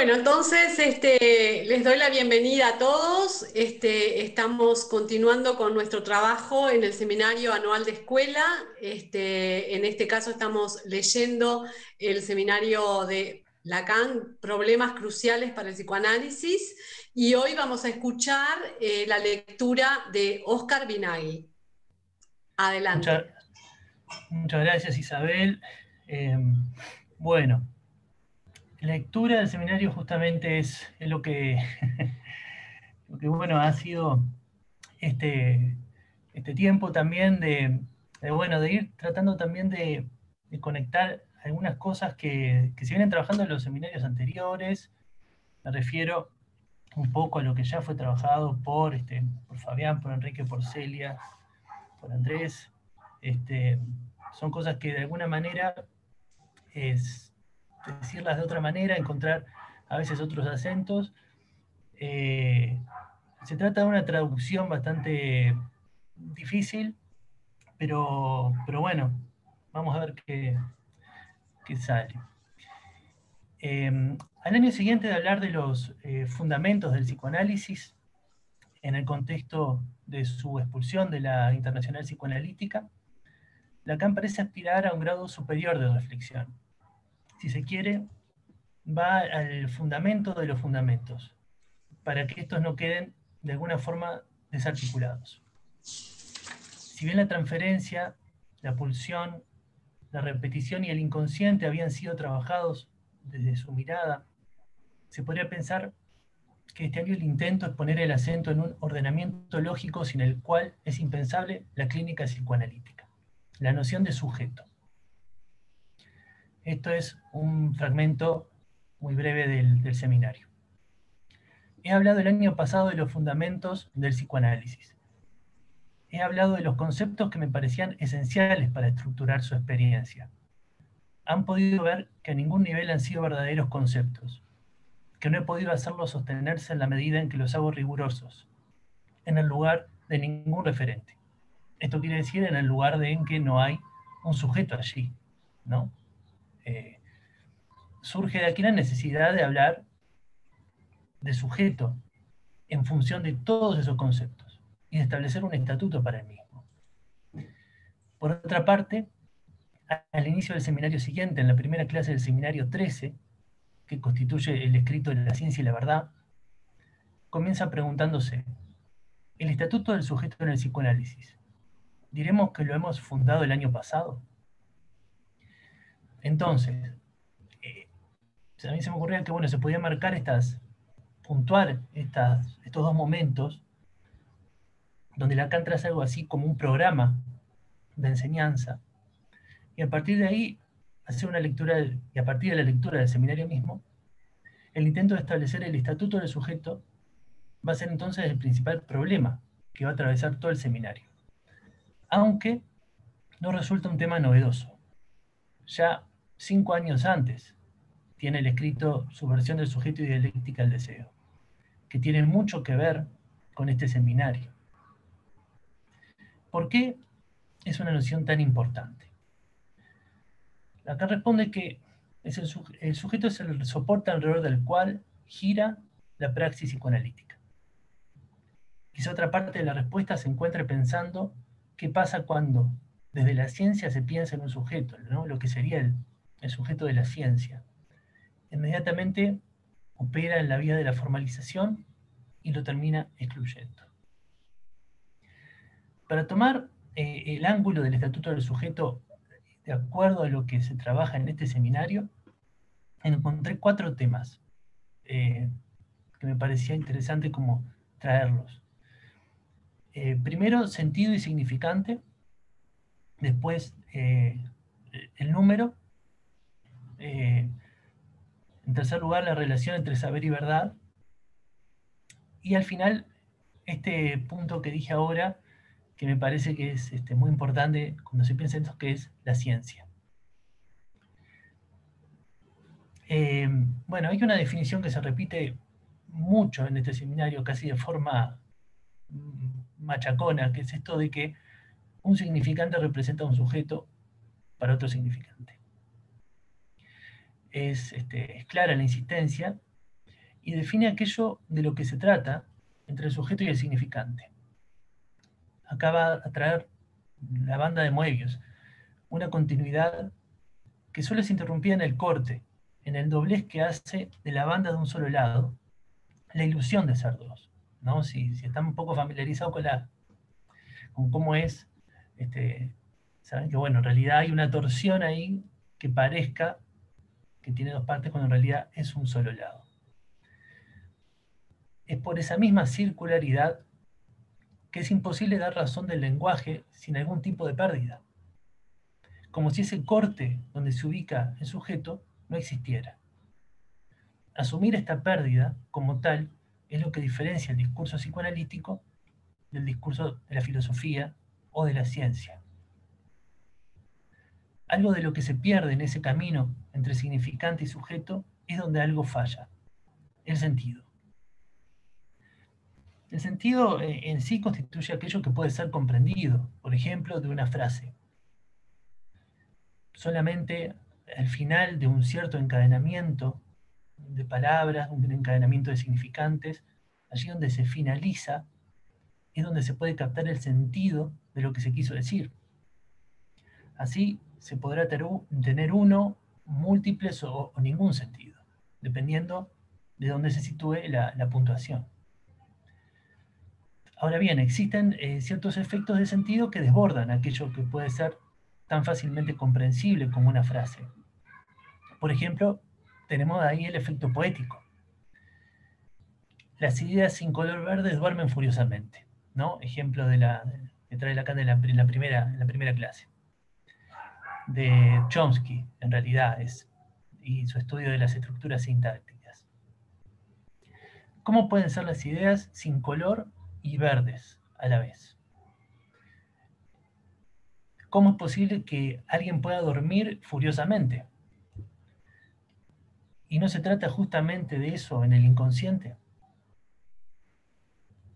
Bueno, entonces les doy la bienvenida a todos. Estamos continuando con nuestro trabajo en el seminario anual de escuela. En este caso estamos leyendo el seminario de Lacan, Problemas cruciales para el psicoanálisis, y hoy vamos a escuchar la lectura de Oscar Binaghi. Muchas, Adelante. muchas gracias, Isabel. Eh, bueno, lectura del seminario justamente es lo que, lo que bueno, ha sido este, este tiempo también bueno, de ir tratando también de conectar algunas cosas que se vienen trabajando en los seminarios anteriores. Me refiero un poco a lo que ya fue trabajado por Fabián, por Enrique, por Celia, por Andrés. Este, Son cosas que de alguna manera es decirlas de otra manera, encontrar a veces otros acentos. Eh, Se trata de una traducción bastante difícil, pero bueno, vamos a ver qué sale. Al año siguiente de hablar de los fundamentos del psicoanálisis, en el contexto de su expulsión de la Internacional Psicoanalítica, Lacan parece aspirar a un grado superior de reflexión. Si se quiere, va al fundamento de los fundamentos, para que estos no queden de alguna forma desarticulados. Si bien la transferencia, la pulsión, la repetición y el inconsciente habían sido trabajados desde su mirada, se podría pensar que este año el intento es poner el acento en un ordenamiento lógico sin el cual es impensable la clínica psicoanalítica, la noción de sujeto. Esto es un fragmento muy breve del seminario. He hablado el año pasado de los fundamentos del psicoanálisis. He hablado de los conceptos que me parecían esenciales para estructurar su experiencia. Han podido ver que a ningún nivel han sido verdaderos conceptos, que no he podido hacerlos sostenerse en la medida en que los hago rigurosos, en el lugar de ningún referente. Esto quiere decir en el lugar de en que no hay un sujeto allí, ¿no? Eh, Surge de aquí la necesidad de hablar de sujeto en función de todos esos conceptos y de establecer un estatuto para el mismo. Por otra parte, al inicio del seminario siguiente, en la primera clase del seminario 13, que constituye el escrito de la ciencia y la verdad, comienza preguntándose, ¿el estatuto del sujeto en el psicoanálisis, diremos que lo hemos fundado el año pasado? Entonces, eh, a mí se me ocurría que bueno, se podía marcar puntuar estos dos momentos, donde Lacan traza algo así como un programa de enseñanza, y a partir de ahí hacer una lectura, y a partir de la lectura del seminario mismo, el intento de establecer el estatuto del sujeto va a ser entonces el principal problema que va a atravesar todo el seminario. Aunque no resulta un tema novedoso. Ya 5 años antes tiene el escrito Subversión del sujeto y dialéctica del deseo, que tiene mucho que ver con este seminario. ¿Por qué es una noción tan importante? Acá responde que el sujeto es el soporte alrededor del cual gira la praxis psicoanalítica. Quizá otra parte de la respuesta se encuentre pensando qué pasa cuando desde la ciencia se piensa en un sujeto, ¿no? Lo que sería el sujeto de la ciencia. Inmediatamente opera en la vía de la formalización y lo termina excluyendo. Para tomar el ángulo del estatuto del sujeto de acuerdo a lo que se trabaja en este seminario, encontré 4 temas que me parecía interesante como traerlos. Primero, sentido y significante. Después, el número. Eh, en tercer lugar, la relación entre saber y verdad. Y al final, este punto que dije ahora, que me parece que es muy importante cuando se piensa en esto, que es la ciencia. Bueno, hay una definición que se repite mucho en este seminario, casi de forma machacona, que es esto de que un significante representa un sujeto para otro significante. Es clara la insistencia y define aquello de lo que se trata entre el sujeto y el significante. Acá va a traer la banda de Moebius, una continuidad que solo se interrumpía en el corte, en el doblez que hace de la banda de un solo lado, la ilusión de ser dos, ¿no? Si están un poco familiarizados con cómo es, saben que, bueno, en realidad hay una torsión ahí que parezca que tiene dos partes cuando en realidad es un solo lado. Es por esa misma circularidad que es imposible dar razón del lenguaje sin algún tipo de pérdida, como si ese corte donde se ubica el sujeto no existiera. Asumir esta pérdida como tal es lo que diferencia el discurso psicoanalítico del discurso de la filosofía o de la ciencia. Algo de lo que se pierde en ese camino entre significante y sujeto es donde algo falla, el sentido. El sentido en sí constituye aquello que puede ser comprendido, por ejemplo, de una frase. Solamente al final de un cierto encadenamiento de palabras, un encadenamiento de significantes, allí donde se finaliza, es donde se puede captar el sentido de lo que se quiso decir. Así se podrá tener uno, múltiples o ningún sentido, dependiendo de dónde se sitúe la puntuación. Ahora bien, existen ciertos efectos de sentido que desbordan aquello que puede ser tan fácilmente comprensible como una frase. Por ejemplo, tenemos ahí el efecto poético. Las ideas sin color verde duermen furiosamente, ¿no? Ejemplo que trae Lacan en la primera clase. De Chomsky, en realidad, y su estudio de las estructuras sintácticas. ¿Cómo pueden ser las ideas sin color y verdes a la vez? ¿Cómo es posible que alguien pueda dormir furiosamente? ¿Y no se trata justamente de eso en el inconsciente?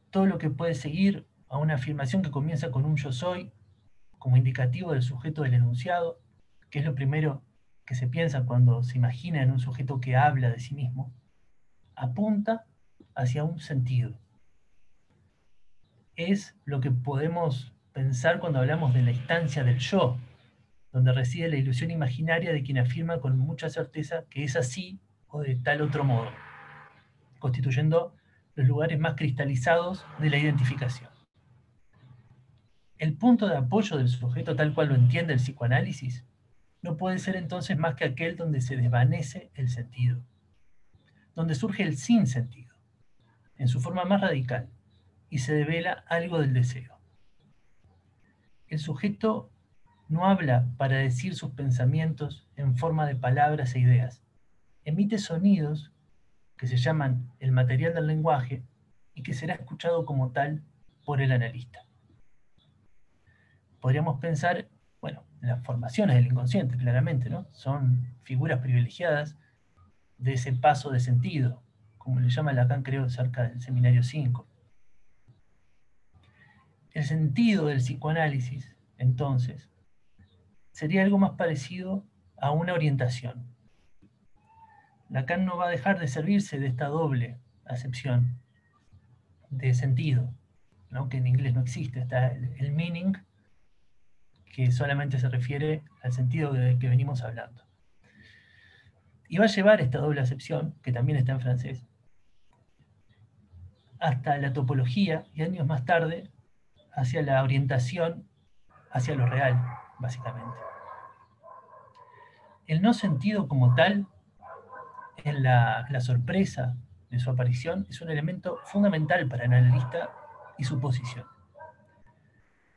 Todo lo que puede seguir a una afirmación que comienza con un yo soy, como indicativo del sujeto del enunciado, que es lo primero que se piensa cuando se imagina en un sujeto que habla de sí mismo, apunta hacia un sentido. Es lo que podemos pensar cuando hablamos de la instancia del yo, donde reside la ilusión imaginaria de quien afirma con mucha certeza que es así o de tal otro modo, constituyendo los lugares más cristalizados de la identificación. El punto de apoyo del sujeto tal cual lo entiende el psicoanálisis no puede ser entonces más que aquel donde se desvanece el sentido, donde surge el sinsentido, en su forma más radical, y se devela algo del deseo. El sujeto no habla para decir sus pensamientos en forma de palabras e ideas, emite sonidos que se llaman el material del lenguaje y que será escuchado como tal por el analista. Podríamos pensar, bueno, en las formaciones del inconsciente, claramente, ¿no? Son figuras privilegiadas de ese paso de sentido, como le llama Lacan, creo, cerca del Seminario 5. El sentido del psicoanálisis, entonces, sería algo más parecido a una orientación. Lacan no va a dejar de servirse de esta doble acepción de sentido, ¿no? Que en inglés no existe, está el meaning, que solamente se refiere al sentido del que venimos hablando. Y va a llevar esta doble acepción, que también está en francés, hasta la topología y años más tarde hacia la orientación hacia lo real, básicamente. El no sentido como tal, en la sorpresa de su aparición, es un elemento fundamental para el analista y su posición.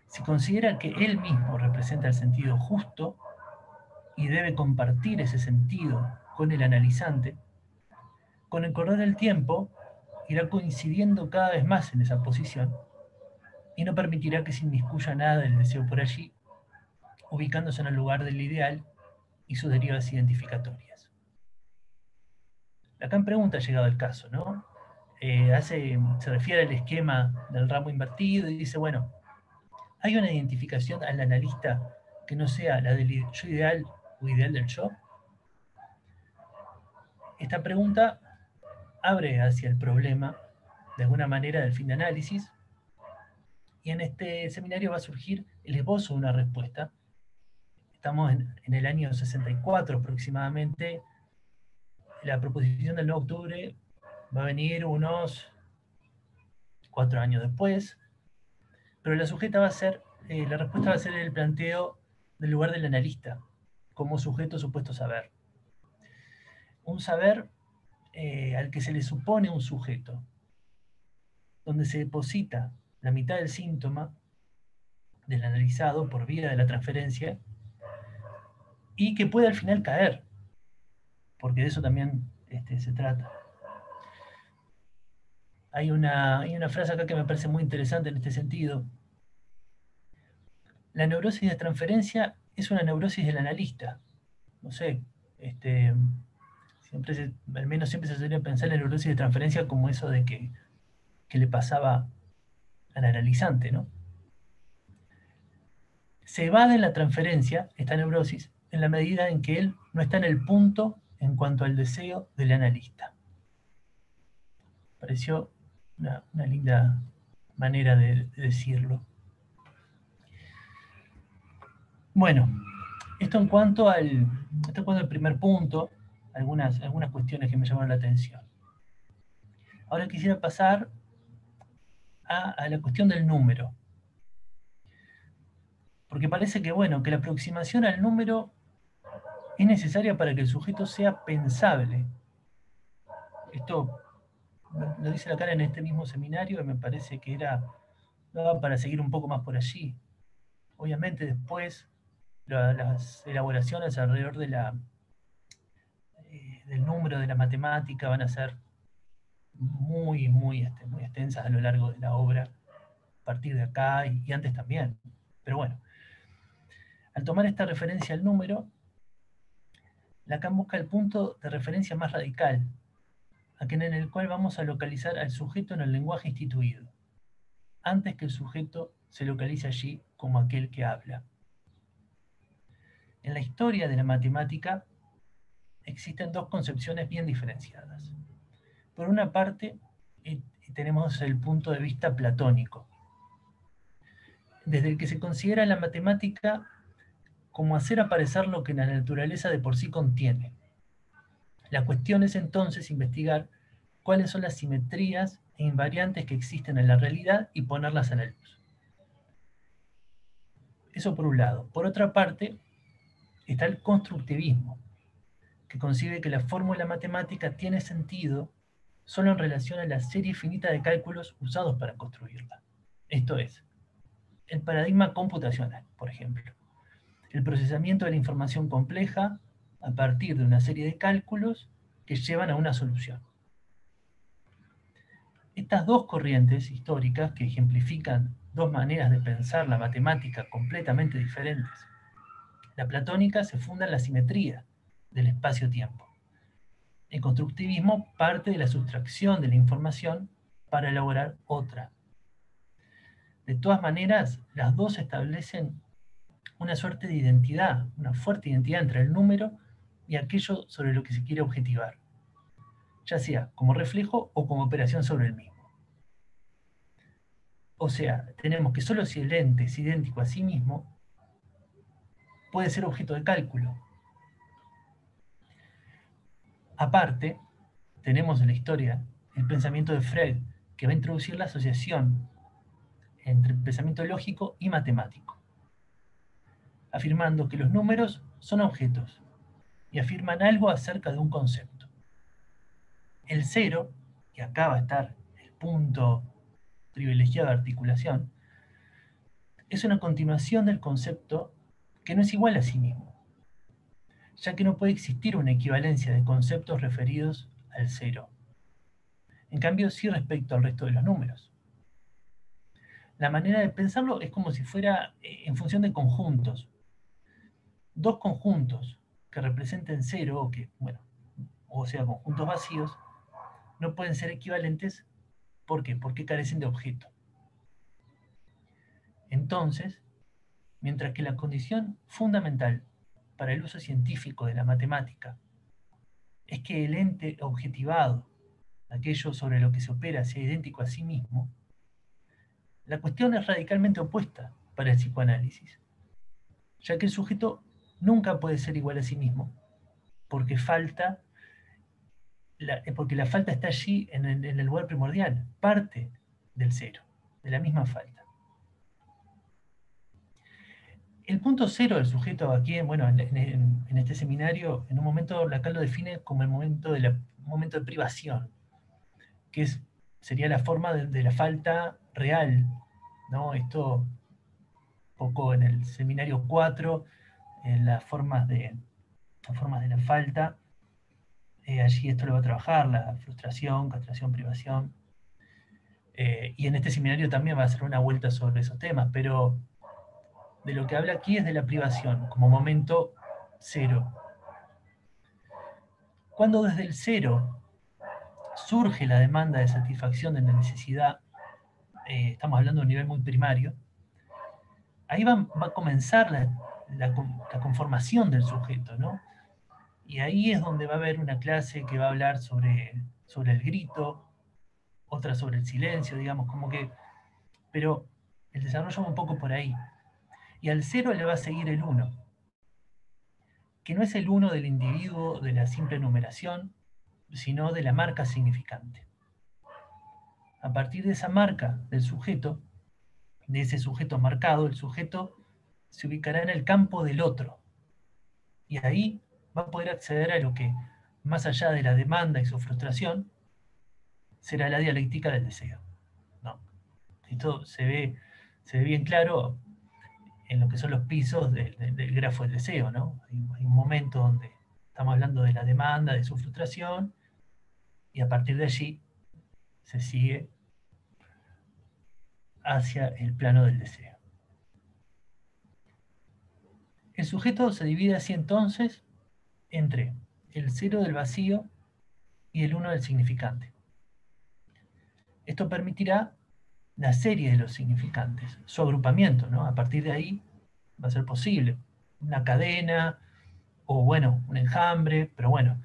Se considera que él mismo representa el sentido justo y debe compartir ese sentido con el analizante. Con el correr del tiempo, irá coincidiendo cada vez más en esa posición y no permitirá que se inmiscuya nada del deseo por allí, ubicándose en el lugar del ideal y sus derivas identificatorias. Lacan pregunta, llegado el caso, ¿no? Se refiere al esquema del ramo invertido y dice, bueno, ¿hay una identificación al analista que no sea la del yo ideal o ideal del yo? Esta pregunta abre hacia el problema, de alguna manera, del fin de análisis, y en este seminario va a surgir el esbozo de una respuesta. Estamos en el año 64 aproximadamente. La proposición del 9 de octubre va a venir unos 4 años después, pero la respuesta va a ser el planteo del lugar del analista como sujeto supuesto saber. Un saber al que se le supone un sujeto, donde se deposita la mitad del síntoma del analizado por vía de la transferencia y que puede al final caer, porque de eso también se trata. Hay una frase acá que me parece muy interesante en este sentido. La neurosis de transferencia es una neurosis del analista. No sé, al menos siempre se suele pensar en la neurosis de transferencia como eso de que le pasaba al analizante, ¿no? Se evade en la transferencia, esta neurosis, en la medida en que él no está en el punto en cuanto al deseo del analista. Pareció una linda manera de decirlo. Bueno, esto en cuanto al primer punto, algunas cuestiones que me llamaron la atención. Ahora quisiera pasar a la cuestión del número. Porque parece que, que la aproximación al número es necesaria para que el sujeto sea pensable. Esto lo dice acá en este mismo seminario y me parece que daba para seguir un poco más por allí. Obviamente después las elaboraciones alrededor del número de la matemática van a ser muy extensas a lo largo de la obra, a partir de acá y antes también. Pero bueno, al tomar esta referencia al número, Lacan busca el punto de referencia más radical, aquel en el cual vamos a localizar al sujeto en el lenguaje instituido, antes que el sujeto se localice allí como aquel que habla. En la historia de la matemática existen dos concepciones bien diferenciadas. Por una parte, tenemos el punto de vista platónico, desde el que se considera la matemática como hacer aparecer lo que la naturaleza de por sí contiene. La cuestión es entonces investigar cuáles son las simetrías e invariantes que existen en la realidad y ponerlas a la luz. Eso por un lado. Por otra parte, está el constructivismo, que concibe que la fórmula matemática tiene sentido solo en relación a la serie finita de cálculos usados para construirla. Esto es, el paradigma computacional, por ejemplo. El procesamiento de la información compleja a partir de una serie de cálculos que llevan a una solución. Estas dos corrientes históricas, que ejemplifican dos maneras de pensar la matemática completamente diferentes, la platónica se funda en la simetría del espacio-tiempo. El constructivismo parte de la sustracción de la información para elaborar otra. De todas maneras, las dos establecen una suerte de identidad, una fuerte identidad entre el número y aquello sobre lo que se quiere objetivar, ya sea como reflejo o como operación sobre el mismo. O sea, tenemos que solo si el ente es idéntico a sí mismo, puede ser objeto de cálculo. Aparte, tenemos en la historia el pensamiento de Freud, que va a introducir la asociación entre el pensamiento lógico y matemático, afirmando que los números son objetos y afirman algo acerca de un concepto. El cero, y acá va a estar el punto privilegiado de articulación, es una continuación del concepto que no es igual a sí mismo, ya que no puede existir una equivalencia de conceptos referidos al cero. En cambio, sí respecto al resto de los números. La manera de pensarlo es como si fuera en función de conjuntos. Dos conjuntos que representen cero, o sea, conjuntos vacíos, no pueden ser equivalentes. ¿Por qué? Porque carecen de objeto. Entonces, mientras que la condición fundamental para el uso científico de la matemática es que el ente objetivado aquello sobre lo que se opera, sea idéntico a sí mismo, la cuestión es radicalmente opuesta para el psicoanálisis, ya que el sujeto nunca puede ser igual a sí mismo, porque porque la falta está allí en el lugar primordial, parte del cero, de la misma falta. El punto cero del sujeto aquí, bueno, en este seminario, en un momento Lacan lo define como el momento de privación, que sería la forma de la falta real, ¿no? Esto poco en el seminario 4, en las formas de la falta, allí esto lo va a trabajar, la frustración, castración, privación, y en este seminario también va a hacer una vuelta sobre esos temas, pero de lo que habla aquí es de la privación, como momento cero. Cuando desde el cero surge la demanda de satisfacción de la necesidad, estamos hablando de un nivel muy primario, ahí va a comenzar la conformación del sujeto, ¿no? Y ahí es donde va a haber una clase que va a hablar sobre el grito, otra sobre el silencio, digamos, como que, pero el desarrollo va un poco por ahí. Y al cero le va a seguir el uno, que no es el uno del individuo de la simple numeración, sino de la marca significante. A partir de esa marca del sujeto, de ese sujeto marcado, el sujeto se ubicará en el campo del otro. Y ahí va a poder acceder a lo que, más allá de la demanda y su frustración, será la dialéctica del deseo. ¿No? Esto se ve bien claro en lo que son los pisos del grafo del deseo. ¿No? Hay un momento donde estamos hablando de la demanda, de su frustración, y a partir de allí se sigue hacia el plano del deseo. El sujeto se divide así entonces entre el cero del vacío y el uno del significante. Esto permitirá la serie de los significantes, su agrupamiento, ¿no? A partir de ahí va a ser posible una cadena o, bueno, un enjambre, pero bueno,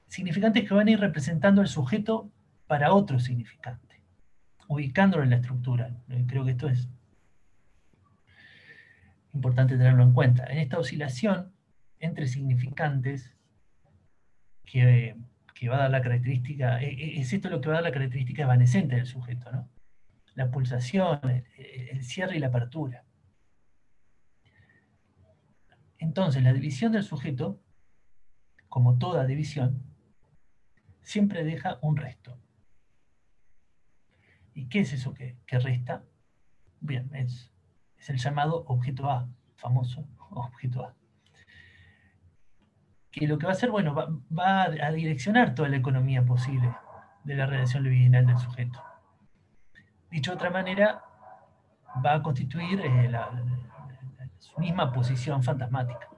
significantes que van a ir representando al sujeto para otro significante, ubicándolo en la estructura. Creo que esto es importante tenerlo en cuenta. En esta oscilación entre significantes que va a dar la característica, es esto lo que va a dar la característica evanescente del sujeto, ¿no? La pulsación, el cierre y la apertura. Entonces, la división del sujeto, como toda división, siempre deja un resto. ¿Y qué es eso que resta? Bien, es el llamado objeto A, famoso objeto A. Que lo que va a hacer, bueno, va a direccionar toda la economía posible de la relación libidinal del sujeto. Dicho de otra manera, va a constituir su misma posición fantasmática.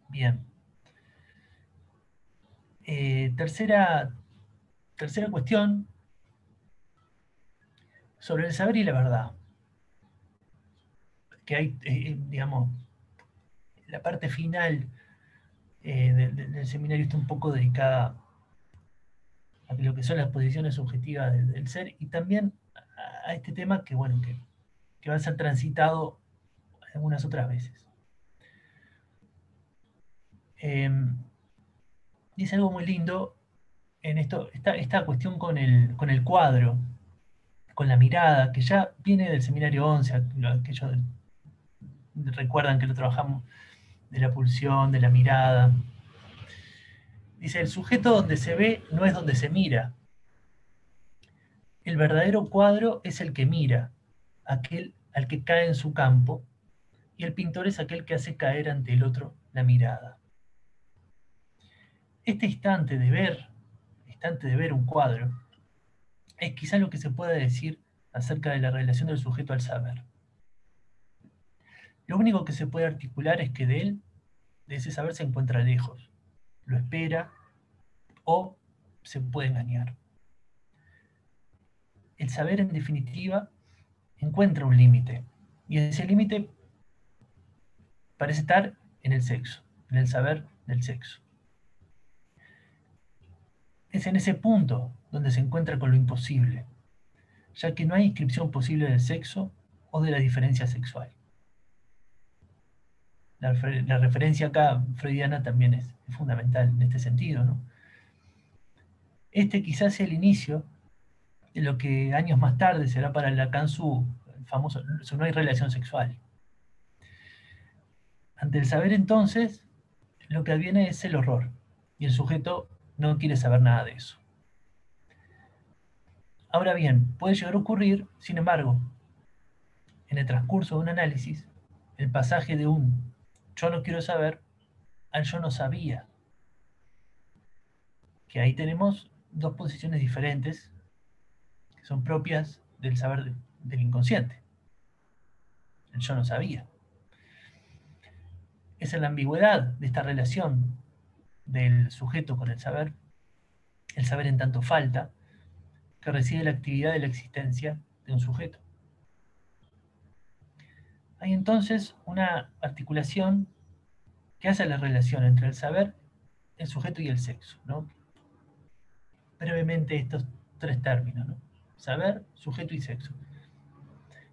Bien. Tercera cuestión sobre el saber y la verdad. Que hay, digamos, la parte final del seminario está un poco dedicada a lo que son las posiciones subjetivas del ser y también a este tema que, bueno, que va a ser transitado algunas otras veces. Dice algo muy lindo en esta cuestión con el cuadro, con la mirada, que ya viene del seminario 11, aquellos recuerdan que lo trabajamos de la pulsión, de la mirada. Dice, el sujeto donde se ve no es donde se mira. El verdadero cuadro es el que mira, aquel al que cae en su campo, y el pintor es aquel que hace caer ante el otro la mirada. Este instante de ver un cuadro, es quizá lo que se pueda decir acerca de la relación del sujeto al saber. Lo único que se puede articular es que de ese saber se encuentra lejos, lo espera o se puede engañar. El saber, en definitiva, encuentra un límite, y ese límite parece estar en el sexo, en el saber del sexo. Es en ese punto donde se encuentra con lo imposible, ya que no hay inscripción posible del sexo o de la diferencia sexual. La referencia acá freudiana también es fundamental en este sentido, ¿no? Este quizás sea el inicio de lo que años más tarde será para Lacan su famoso su no hay relación sexual. Ante el saber entonces, lo que adviene es el horror, y el sujeto no quiere saber nada de eso. Ahora bien, puede llegar a ocurrir, sin embargo, en el transcurso de un análisis, el pasaje de un yo no quiero saber al yo no sabía, que ahí tenemos dos posiciones diferentes que son propias del saber del inconsciente. El yo no sabía. Es en la ambigüedad de esta relación del sujeto con el saber en tanto falta, que reside la actividad de la existencia de un sujeto. Hay entonces una articulación que hace la relación entre el saber, el sujeto y el sexo, ¿no? Brevemente estos tres términos, ¿no? Saber, sujeto y sexo.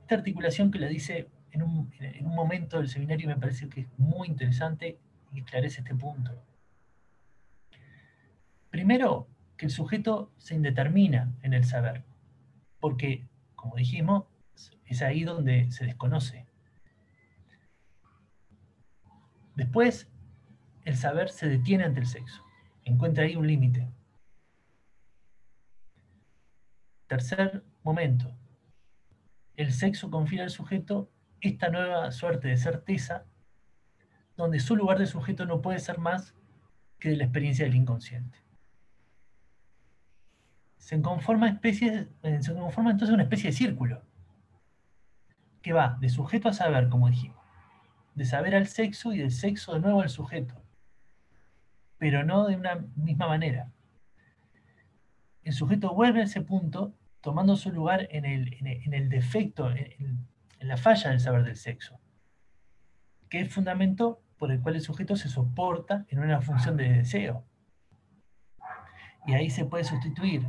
Esta articulación que la dice en un momento del seminario me parece que es muy interesante y esclarece este punto. Primero, que el sujeto se indetermina en el saber, porque, como dijimos, es ahí donde se desconoce. Después, el saber se detiene ante el sexo, encuentra ahí un límite. Tercer momento, el sexo confiere al sujeto esta nueva suerte de certeza, donde su lugar de sujeto no puede ser más que de la experiencia del inconsciente. Se conforma entonces una especie de círculo, que va de sujeto a saber, como dijimos, de saber al sexo y del sexo de nuevo al sujeto, pero no de una misma manera. El sujeto vuelve a ese punto tomando su lugar en el defecto, en la falla del saber del sexo, que es fundamento por el cual el sujeto se soporta en una función de deseo. Y ahí se puede sustituir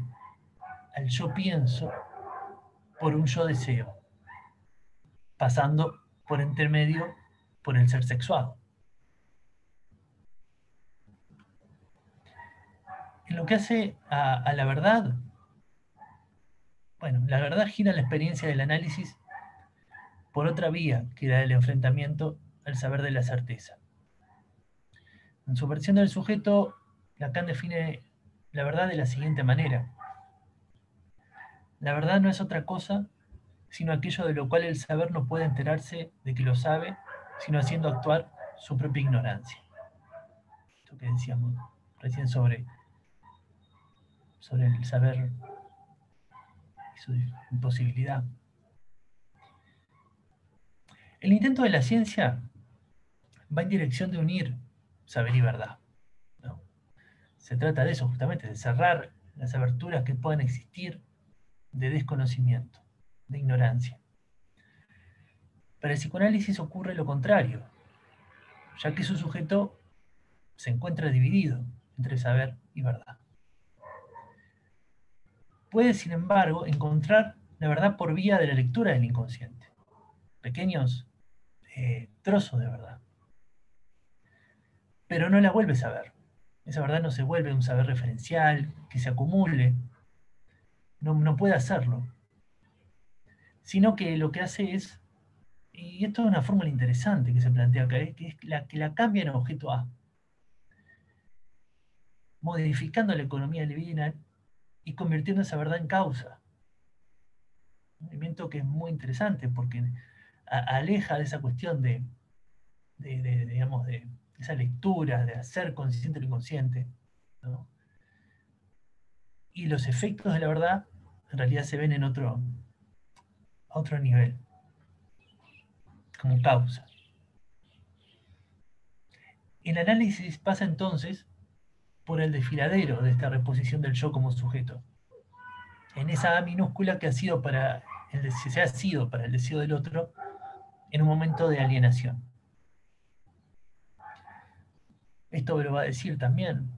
al yo pienso por un yo deseo, pasando por intermedio por el ser sexuado. En lo que hace a la verdad, bueno, la verdad gira la experiencia del análisis por otra vía que la del enfrentamiento al saber de la certeza. En su versión del sujeto, Lacan define la verdad de la siguiente manera. La verdad no es otra cosa sino aquello de lo cual el saber no puede enterarse de que lo sabe, sino haciendo actuar su propia ignorancia. Esto que decíamos recién sobre el saber y su imposibilidad. El intento de la ciencia va en dirección de unir saber y verdad, ¿no? Se trata de eso, justamente, de cerrar las aberturas que puedan existir de desconocimiento, de ignorancia. Para el psicoanálisis ocurre lo contrario, ya que su sujeto se encuentra dividido entre saber y verdad. Puede, sin embargo, encontrar la verdad por vía de la lectura del inconsciente, pequeños trozos de verdad, pero no la vuelve a saber. Esa verdad no se vuelve un saber referencial, que se acumule, no puede hacerlo, sino que lo que hace es, y esto es una fórmula interesante que se plantea acá, que es que la cambia en objeto A, modificando la economía libidinal y convirtiendo esa verdad en causa. Un movimiento que es muy interesante porque aleja de esa cuestión digamos, de esa lectura, de hacer consciente lo inconsciente, ¿no? Y los efectos de la verdad en realidad se ven en otro nivel, como causa. El análisis pasa entonces por el desfiladero de esta reposición del yo como sujeto, en esa A minúscula que ha sido se ha sido para el deseo del otro en un momento de alienación. Esto me lo va a decir también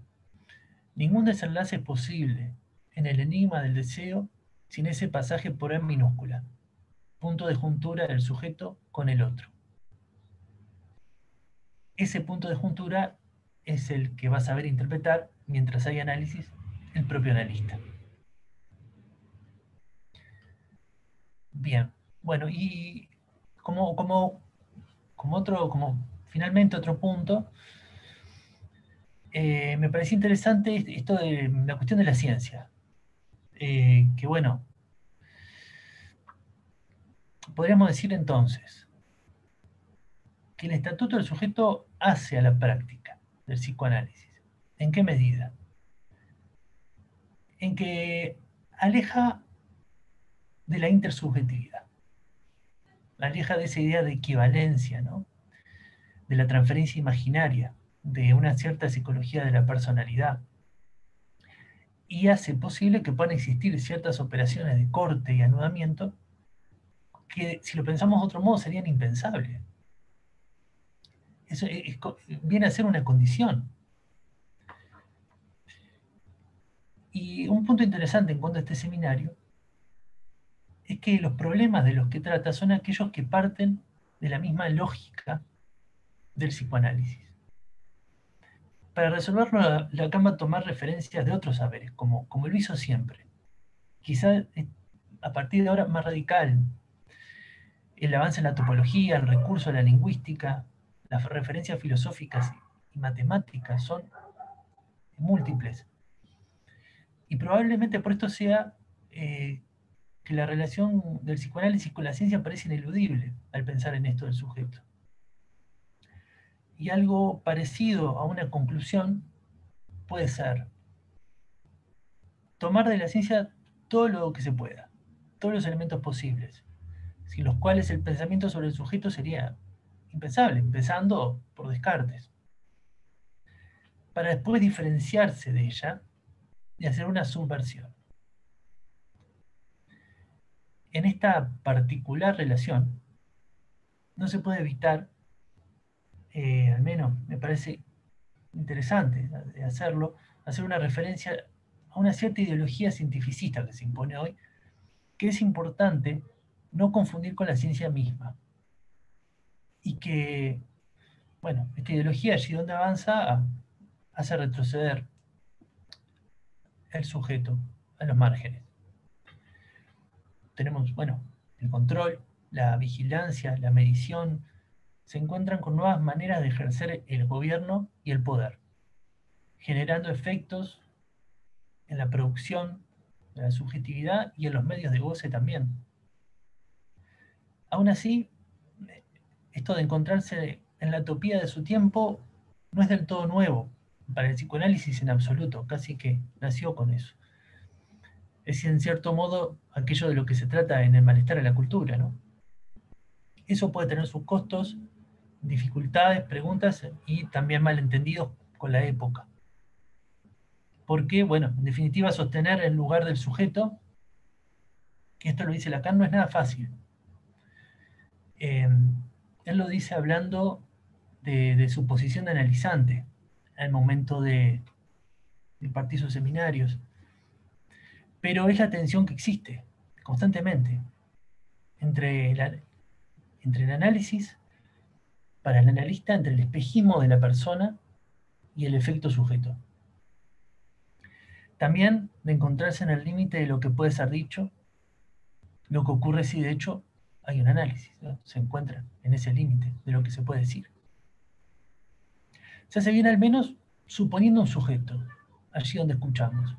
Ningún desenlace es posible en el enigma del deseo sin ese pasaje por E minúscula, punto de juntura del sujeto con el otro. Ese punto de juntura es el que va a saber interpretar, mientras hay análisis, el propio analista. Bien, bueno, y como finalmente otro punto, me parece interesante esto de la cuestión de la ciencia. Que bueno, podríamos decir entonces que el estatuto del sujeto hace a la práctica del psicoanálisis. ¿En qué medida? En que aleja de la intersubjetividad, aleja de esa idea de equivalencia, ¿no? De la transferencia imaginaria, de una cierta psicología de la personalidad, y hace posible que puedan existir ciertas operaciones de corte y anudamiento que, si lo pensamos de otro modo, serían impensables. Eso viene a ser una condición. Y un punto interesante en cuanto a este seminario es que los problemas de los que trata son aquellos que parten de la misma lógica del psicoanálisis. Para resolverlo, Lacan va a tomar referencias de otros saberes, como lo hizo siempre. Quizá a partir de ahora más radical, el avance en la topología, el recurso a la lingüística, las referencias filosóficas y matemáticas son múltiples. Y probablemente por esto sea que la relación del psicoanálisis con la ciencia parece ineludible al pensar en esto del sujeto. Y algo parecido a una conclusión puede ser tomar de la ciencia todo lo que se pueda, todos los elementos posibles, sin los cuales el pensamiento sobre el sujeto sería impensable, empezando por Descartes, para después diferenciarse de ella y hacer una subversión. En esta particular relación no se puede evitar, al menos me parece interesante de hacerlo, hacer una referencia a una cierta ideología cientificista que se impone hoy, que es importante no confundir con la ciencia misma. Y que, bueno, esta ideología, allí donde avanza, hace retroceder el sujeto a los márgenes. Tenemos, bueno, el control, la vigilancia, la medición, se encuentran con nuevas maneras de ejercer el gobierno y el poder, generando efectos en la producción de la subjetividad y en los medios de goce también. Aún así, esto de encontrarse en la utopía de su tiempo no es del todo nuevo para el psicoanálisis en absoluto, casi que nació con eso. Es en cierto modo aquello de lo que se trata en el malestar a la cultura, ¿no? Eso puede tener sus costos, dificultades, preguntas y también malentendidos con la época. Porque, bueno, en definitiva, sostener el lugar del sujeto, que esto lo dice Lacan, no es nada fácil. Él lo dice hablando de su posición de analizante al momento de impartir sus seminarios. Pero es la tensión que existe constantemente entre el análisis, para el analista, entre el espejismo de la persona y el efecto sujeto. También de encontrarse en el límite de lo que puede ser dicho, lo que ocurre si de hecho hay un análisis, ¿no? Se encuentra en ese límite de lo que se puede decir. Se hace bien al menos suponiendo un sujeto, allí donde escuchamos,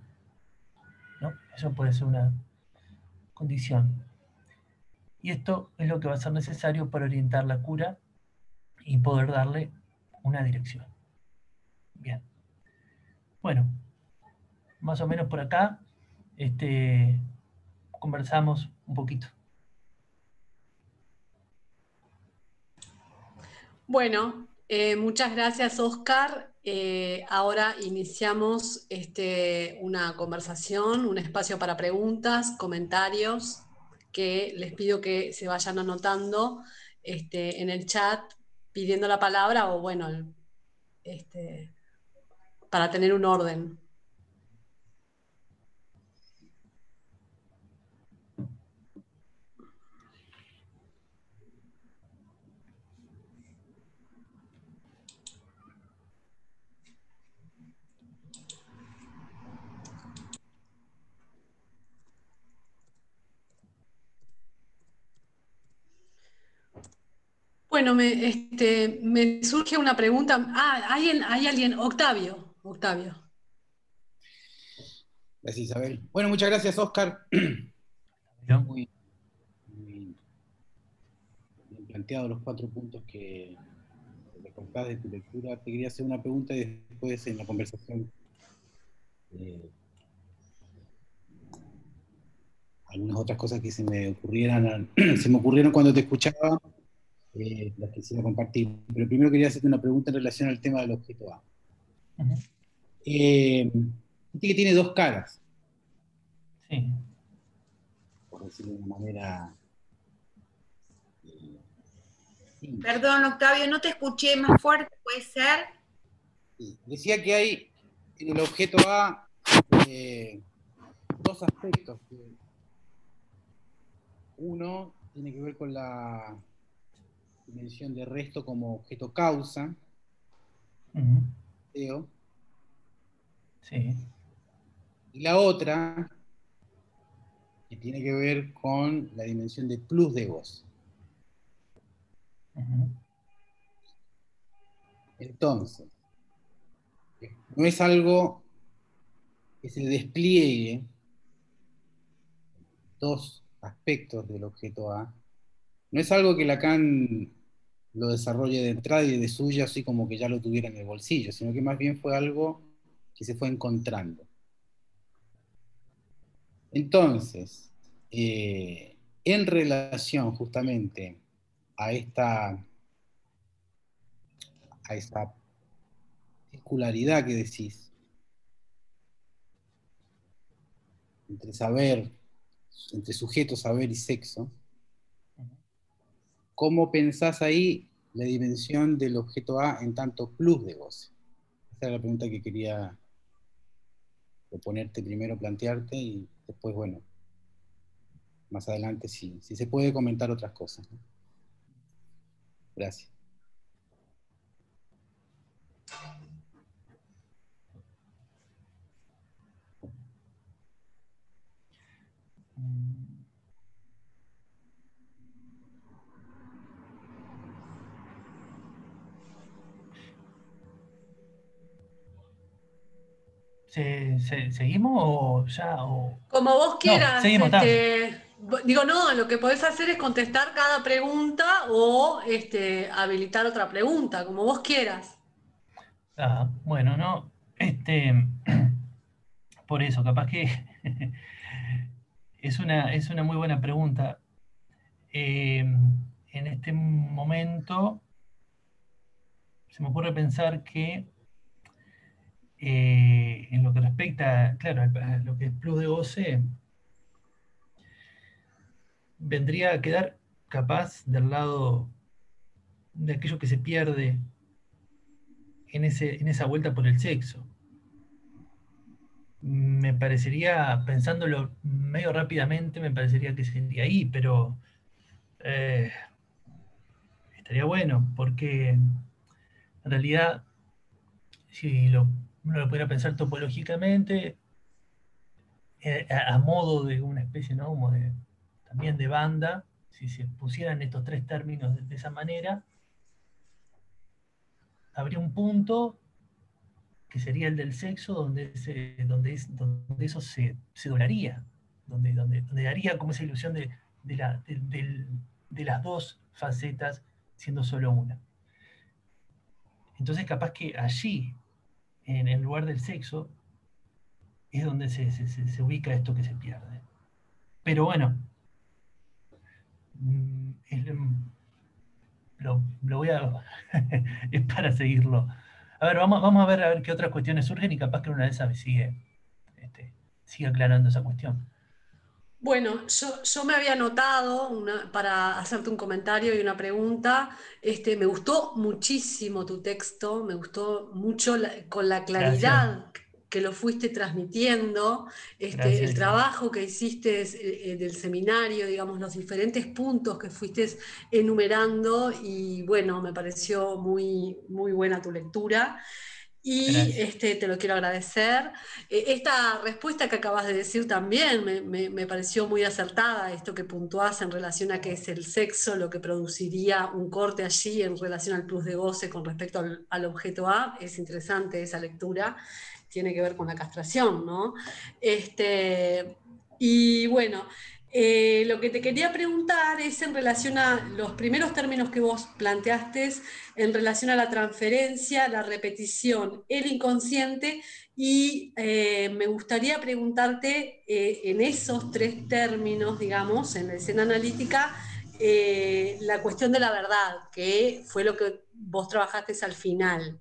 ¿no? Eso puede ser una condición. Y esto es lo que va a ser necesario para orientar la cura y poder darle una dirección. Bien. Bueno, más o menos por acá conversamos un poquito. Bueno, muchas gracias, Oscar. Ahora iniciamos una conversación, un espacio para preguntas, comentarios, que les pido que se vayan anotando en el chat pidiendo la palabra o bueno, para tener un orden. Bueno, me surge una pregunta. Hay alguien, Octavio. Octavio. Gracias, Isabel. Bueno, muchas gracias, Oscar. ¿No? Muy bien planteados los 4 puntos que recortás de tu lectura. Te quería hacer una pregunta y después en la conversación algunas otras cosas que se me ocurrieron cuando te escuchaba, las quisiera compartir. Pero primero quería hacerte una pregunta en relación al tema del objeto A. Viste que tiene 2 caras. Sí. Por decirlo de una manera... Perdón, Octavio, no te escuché más fuerte, ¿puede ser? Sí. Decía que hay en el objeto A 2 aspectos. Uno tiene que ver con la dimensión de resto como objeto causa, creo. Sí. Y la otra, que tiene que ver con la dimensión de plus de voz. Entonces, no es algo que se despliegue 2 aspectos del objeto A. No es algo que Lacan lo desarrolle de entrada y de suya, así como que ya lo tuviera en el bolsillo, sino que más bien fue algo que se fue encontrando. Entonces, en relación justamente a esa circularidad que decís, entre saber, entre sujeto, saber y sexo, ¿cómo pensás ahí la dimensión del objeto A en tanto plus de goce? Esa es la pregunta que quería proponerte primero, plantearte, y después, bueno, más adelante si se puede comentar otras cosas, ¿no? Gracias. ¿Seguimos o ya? Como vos No, quieras, seguimos, está. digo, no, lo que podés hacer es contestar cada pregunta o habilitar otra pregunta, como vos quieras. Bueno, no, por eso, capaz que es una muy buena pregunta. En este momento se me ocurre pensar que en lo que respecta, claro, a lo que es plus de goce, vendría a quedar capaz del lado de aquello que se pierde en esa vuelta por el sexo. Me parecería, pensándolo medio rápidamente, me parecería que sería ahí, pero estaría bueno, porque en realidad, si uno lo pudiera pensar topológicamente, a modo de una especie, ¿no? Como también de banda, si se pusieran estos 3 términos de esa manera, habría un punto que sería el del sexo, donde eso se doblaría, donde daría como esa ilusión de las 2 facetas siendo solo una. Entonces capaz que allí, en el lugar del sexo, es donde se ubica esto que se pierde. Pero bueno, lo voy a... es para seguirlo. A ver, vamos a ver qué otras cuestiones surgen y capaz que una de esas me sigue aclarando esa cuestión. Bueno, yo me había anotado para hacerte un comentario y una pregunta. Me gustó muchísimo tu texto, me gustó mucho con la Gracias. claridad que lo fuiste transmitiendo, Gracias, el Isabel. trabajo que hiciste del seminario, digamos, los diferentes puntos que fuiste enumerando y bueno, me pareció muy, muy buena tu lectura. Y te lo quiero agradecer. Esta respuesta que acabas de decir también me pareció muy acertada, esto que puntuás en relación a qué es el sexo, lo que produciría un corte allí en relación al plus de goce con respecto al objeto A. Es interesante esa lectura, tiene que ver con la castración, ¿no? Y bueno, lo que te quería preguntar es en relación a los primeros términos que vos planteaste, en relación a la transferencia, la repetición, el inconsciente, y me gustaría preguntarte en esos tres términos, digamos, en la escena analítica, la cuestión de la verdad, que fue lo que vos trabajaste al final.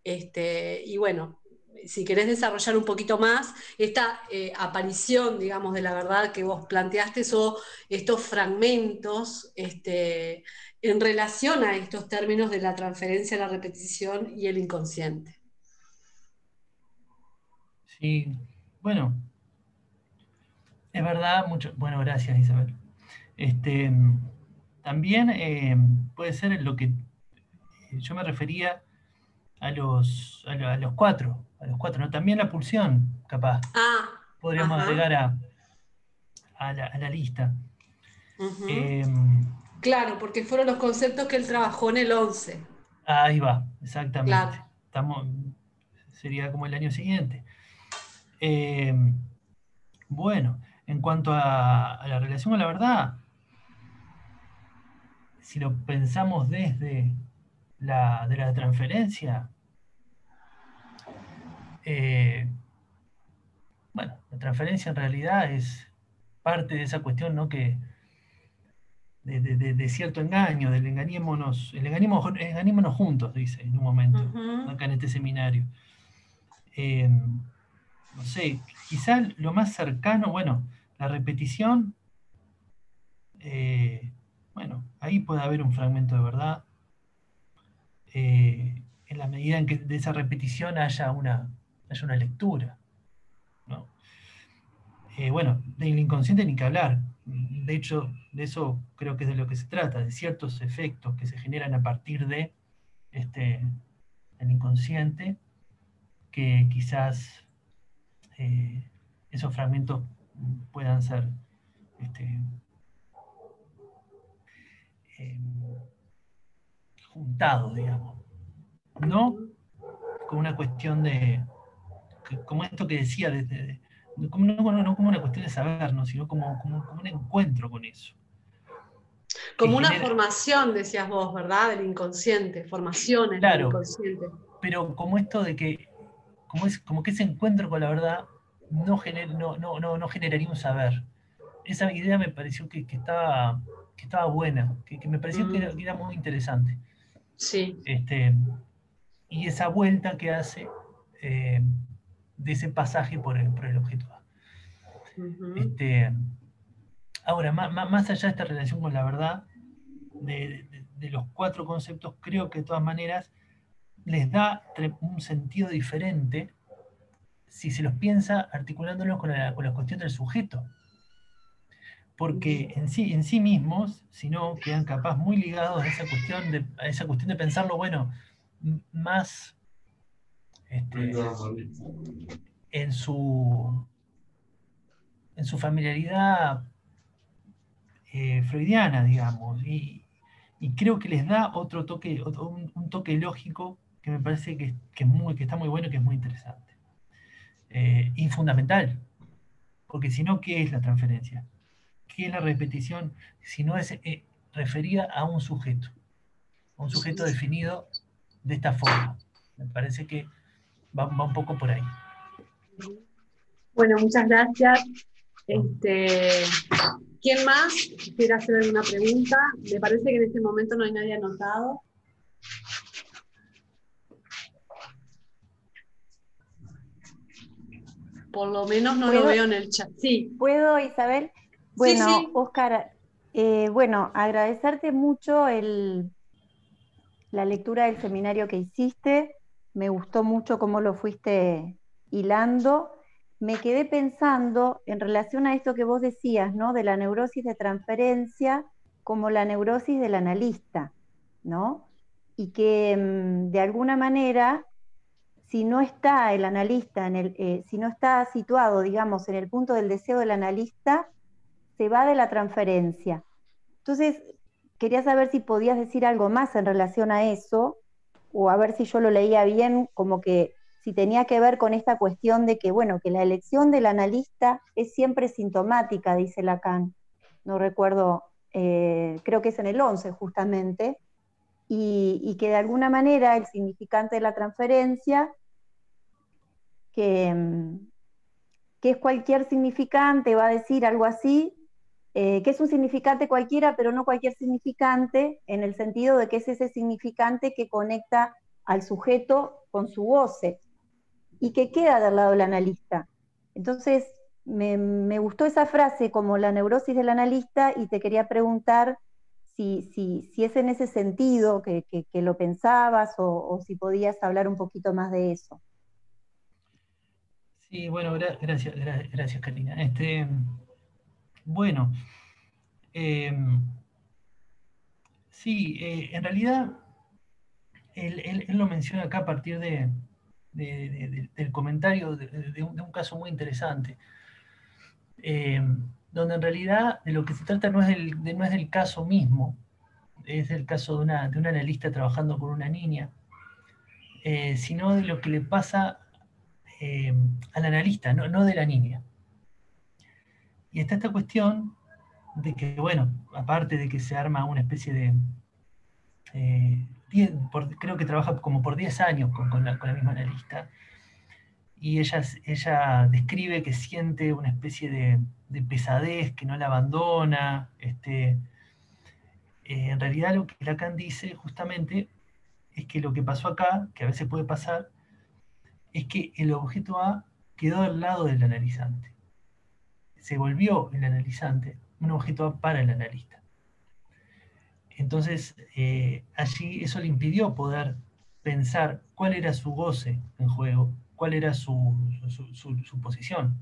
Y bueno, si querés desarrollar un poquito más esta aparición, digamos, de la verdad que vos planteaste, o estos fragmentos en relación a estos términos de la transferencia, la repetición y el inconsciente. Sí, bueno, es verdad, mucho. Bueno, gracias, Isabel. Este, también puede ser lo que yo me refería a los cuatro, ¿no? También la pulsión, capaz, Ah, podríamos ajá. agregar a la lista. Uh-huh. Eh, Claro, porque fueron los conceptos que él trabajó en el 11. Ahí va, exactamente. Claro. Sería como el año siguiente. Eh, bueno, en cuanto a la relación con la verdad, si lo pensamos desde de la transferencia, eh, bueno, la transferencia en realidad es parte de esa cuestión, ¿no? De cierto engaño, engañémonos juntos, dice en un momento, Uh-huh. acá en este seminario. No sé, quizá lo más cercano, bueno, la repetición, bueno, ahí puede haber un fragmento de verdad, en la medida en que de esa repetición haya una lectura, ¿no? Bueno, del inconsciente ni que hablar. De hecho, de eso creo que es de lo que se trata, de ciertos efectos que se generan a partir de este, el inconsciente, que quizás esos fragmentos puedan ser este, eh, juntados, digamos. No Uh-huh. como una cuestión como esto que decía, no como una cuestión de saber, ¿no? Sino como un encuentro con eso. Que Como una genera, formación, decías vos, ¿verdad? Del inconsciente, formaciones del claro, inconsciente. pero como esto de que, como que ese encuentro con la verdad no generaría un saber. Esa idea me pareció que estaba buena, que me pareció que era muy interesante. Sí. Este, y esa vuelta que hace eh, de ese pasaje por el objeto A. Uh-huh. Este, ahora, más allá de esta relación con la verdad, de los cuatro conceptos, creo que de todas maneras les da un sentido diferente si se los piensa articulándolos con la cuestión del sujeto. Porque en sí mismos, si no, quedan capaz muy ligados a esa cuestión de pensarlo, bueno, más en su, en su familiaridad freudiana, digamos, y creo que les da otro toque, un toque lógico que me parece que está muy bueno y que es muy interesante. Y fundamental, porque si no, ¿qué es la transferencia? ¿Qué es la repetición? Si no es referida a un sujeto definido de esta forma. Me parece que va un poco por ahí. Bueno, muchas gracias. ¿Quién más quiere hacer alguna pregunta? Me parece que en este momento no hay nadie anotado. Por lo menos no lo ¿Puedo, veo en el chat. Sí, ¿Puedo, Isabel? sí, Bueno, sí. Óscar, bueno, agradecerte mucho la lectura del seminario que hiciste. Me gustó mucho cómo lo fuiste hilando. Me quedé pensando en relación a esto que vos decías, ¿no? De la neurosis de transferencia como la neurosis del analista, ¿no? Y que de alguna manera si no está el analista, si no está situado, digamos, en el punto del deseo del analista, se va de la transferencia. Entonces, quería saber si podías decir algo más en relación a eso, o a ver si yo lo leía bien, como que si tenía que ver con esta cuestión de que, bueno, que la elección del analista es siempre sintomática, dice Lacan. No recuerdo, creo que es en el 11 justamente, y que de alguna manera el significante de la transferencia, que es cualquier significante, va a decir algo así, que es un significante cualquiera, pero no cualquier significante, en el sentido de que es ese significante que conecta al sujeto con su goce, y que queda del lado del analista. Entonces, me gustó esa frase como la neurosis del analista, y te quería preguntar si es en ese sentido que lo pensabas, o si podías hablar un poquito más de eso. Sí, bueno, gracias, Karina. Bueno, sí, en realidad él lo menciona acá a partir del comentario de un caso muy interesante, donde en realidad de lo que se trata no es del caso mismo, es el caso de un analista trabajando con una niña, sino de lo que le pasa al analista, no de la niña. Y está esta cuestión de que, bueno, aparte de que se arma una especie de... creo que trabaja como por 10 años con la misma analista, y ella describe que siente una especie de pesadez que no la abandona. En realidad lo que Lacan dice justamente es que lo que pasó acá, que a veces puede pasar, es que el objeto A quedó al lado del analizante. Se volvió el analizante un objeto A para el analista. Entonces, allí eso le impidió poder pensar cuál era su goce en juego, cuál era su posición.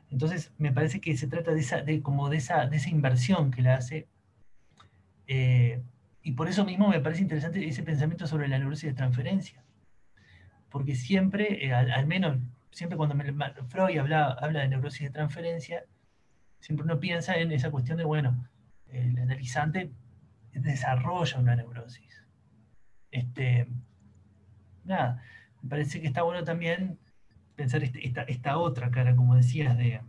Entonces, me parece que se trata de esa inversión que la hace, y por eso mismo me parece interesante ese pensamiento sobre la neurosis de transferencia, porque siempre, al menos, siempre cuando Freud habla de neurosis de transferencia, siempre uno piensa en esa cuestión de, bueno, el analizante desarrolla una neurosis. Nada, me parece que está bueno también pensar esta otra cara, como decías, de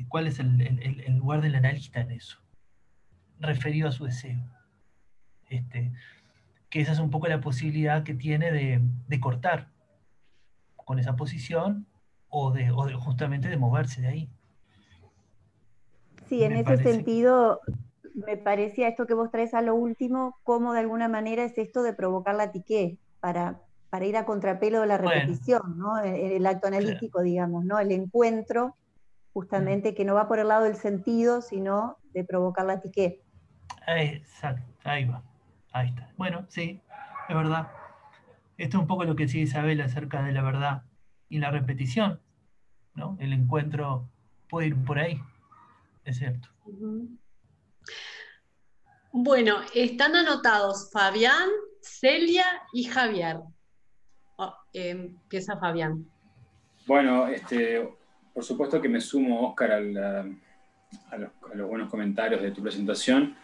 cuál es el lugar del analista en eso, referido a su deseo. Que esa es un poco la posibilidad que tiene de cortar con esa posición, o de justamente de moverse de ahí. Sí, en ese sentido, me parecía esto que vos traes a lo último, cómo de alguna manera es esto de provocar la tiqué, para ir a contrapelo de la repetición, ¿no? El acto analítico, claro, digamos, ¿no? El encuentro, justamente, que no va por el lado del sentido, sino de provocar la tiqué. Exacto, ahí va, ahí está. Bueno, sí, es verdad. Esto es un poco lo que decía Isabel acerca de la verdad y la repetición, ¿no? El encuentro puede ir por ahí, es cierto. Bueno, están anotados Fabián, Celia y Javier. Empieza Fabián. Bueno, por supuesto que me sumo, Óscar, a los buenos comentarios de tu presentación,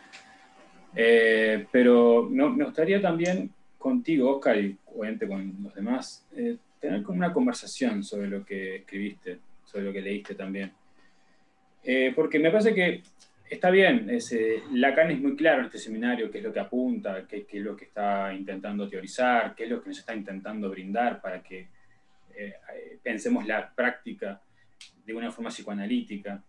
pero me gustaría también contigo, Óscar, y obviamente con los demás, tener como una conversación sobre lo que escribiste, sobre lo que leíste también. Porque me parece que está bien, Lacan es muy claro en este seminario qué es lo que apunta, qué es lo que está intentando teorizar, qué es lo que nos está intentando brindar para que pensemos la práctica de una forma psicoanalítica,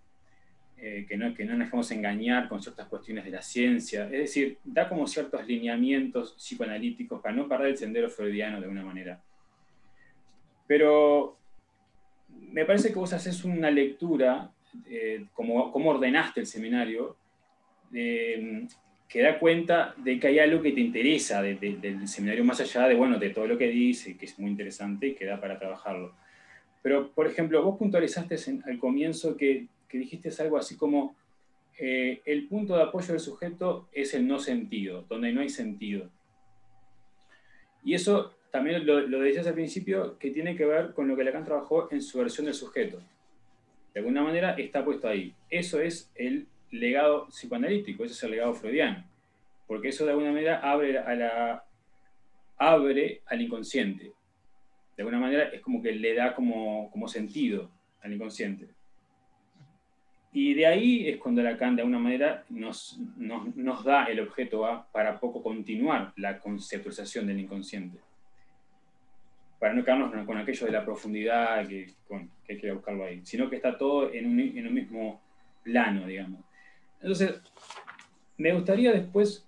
que no nos dejemos engañar con ciertas cuestiones de la ciencia. Es decir, da como ciertos lineamientos psicoanalíticos para no perder el sendero freudiano de alguna manera. Pero me parece que vos haces una lectura, como ordenaste el seminario, que da cuenta de que hay algo que te interesa del seminario, más allá de todo lo que dice, que es muy interesante y que da para trabajarlo. Pero, por ejemplo, vos puntualizaste al comienzo que dijiste algo así como el punto de apoyo del sujeto es el no sentido, donde no hay sentido. Y eso también lo decías al principio, que tiene que ver con lo que Lacan trabajó en su versión del sujeto. De alguna manera está puesto ahí. Eso es el legado psicoanalítico, ese es el legado freudiano. Porque eso de alguna manera abre al inconsciente. De alguna manera es como que le da como sentido al inconsciente. Y de ahí es cuando Lacan de alguna manera nos da el objeto A para poco continuar la conceptualización del inconsciente. Para no quedarnos con aquello de la profundidad que hay que buscarlo ahí, sino que está todo en un mismo plano, digamos. Entonces, me gustaría después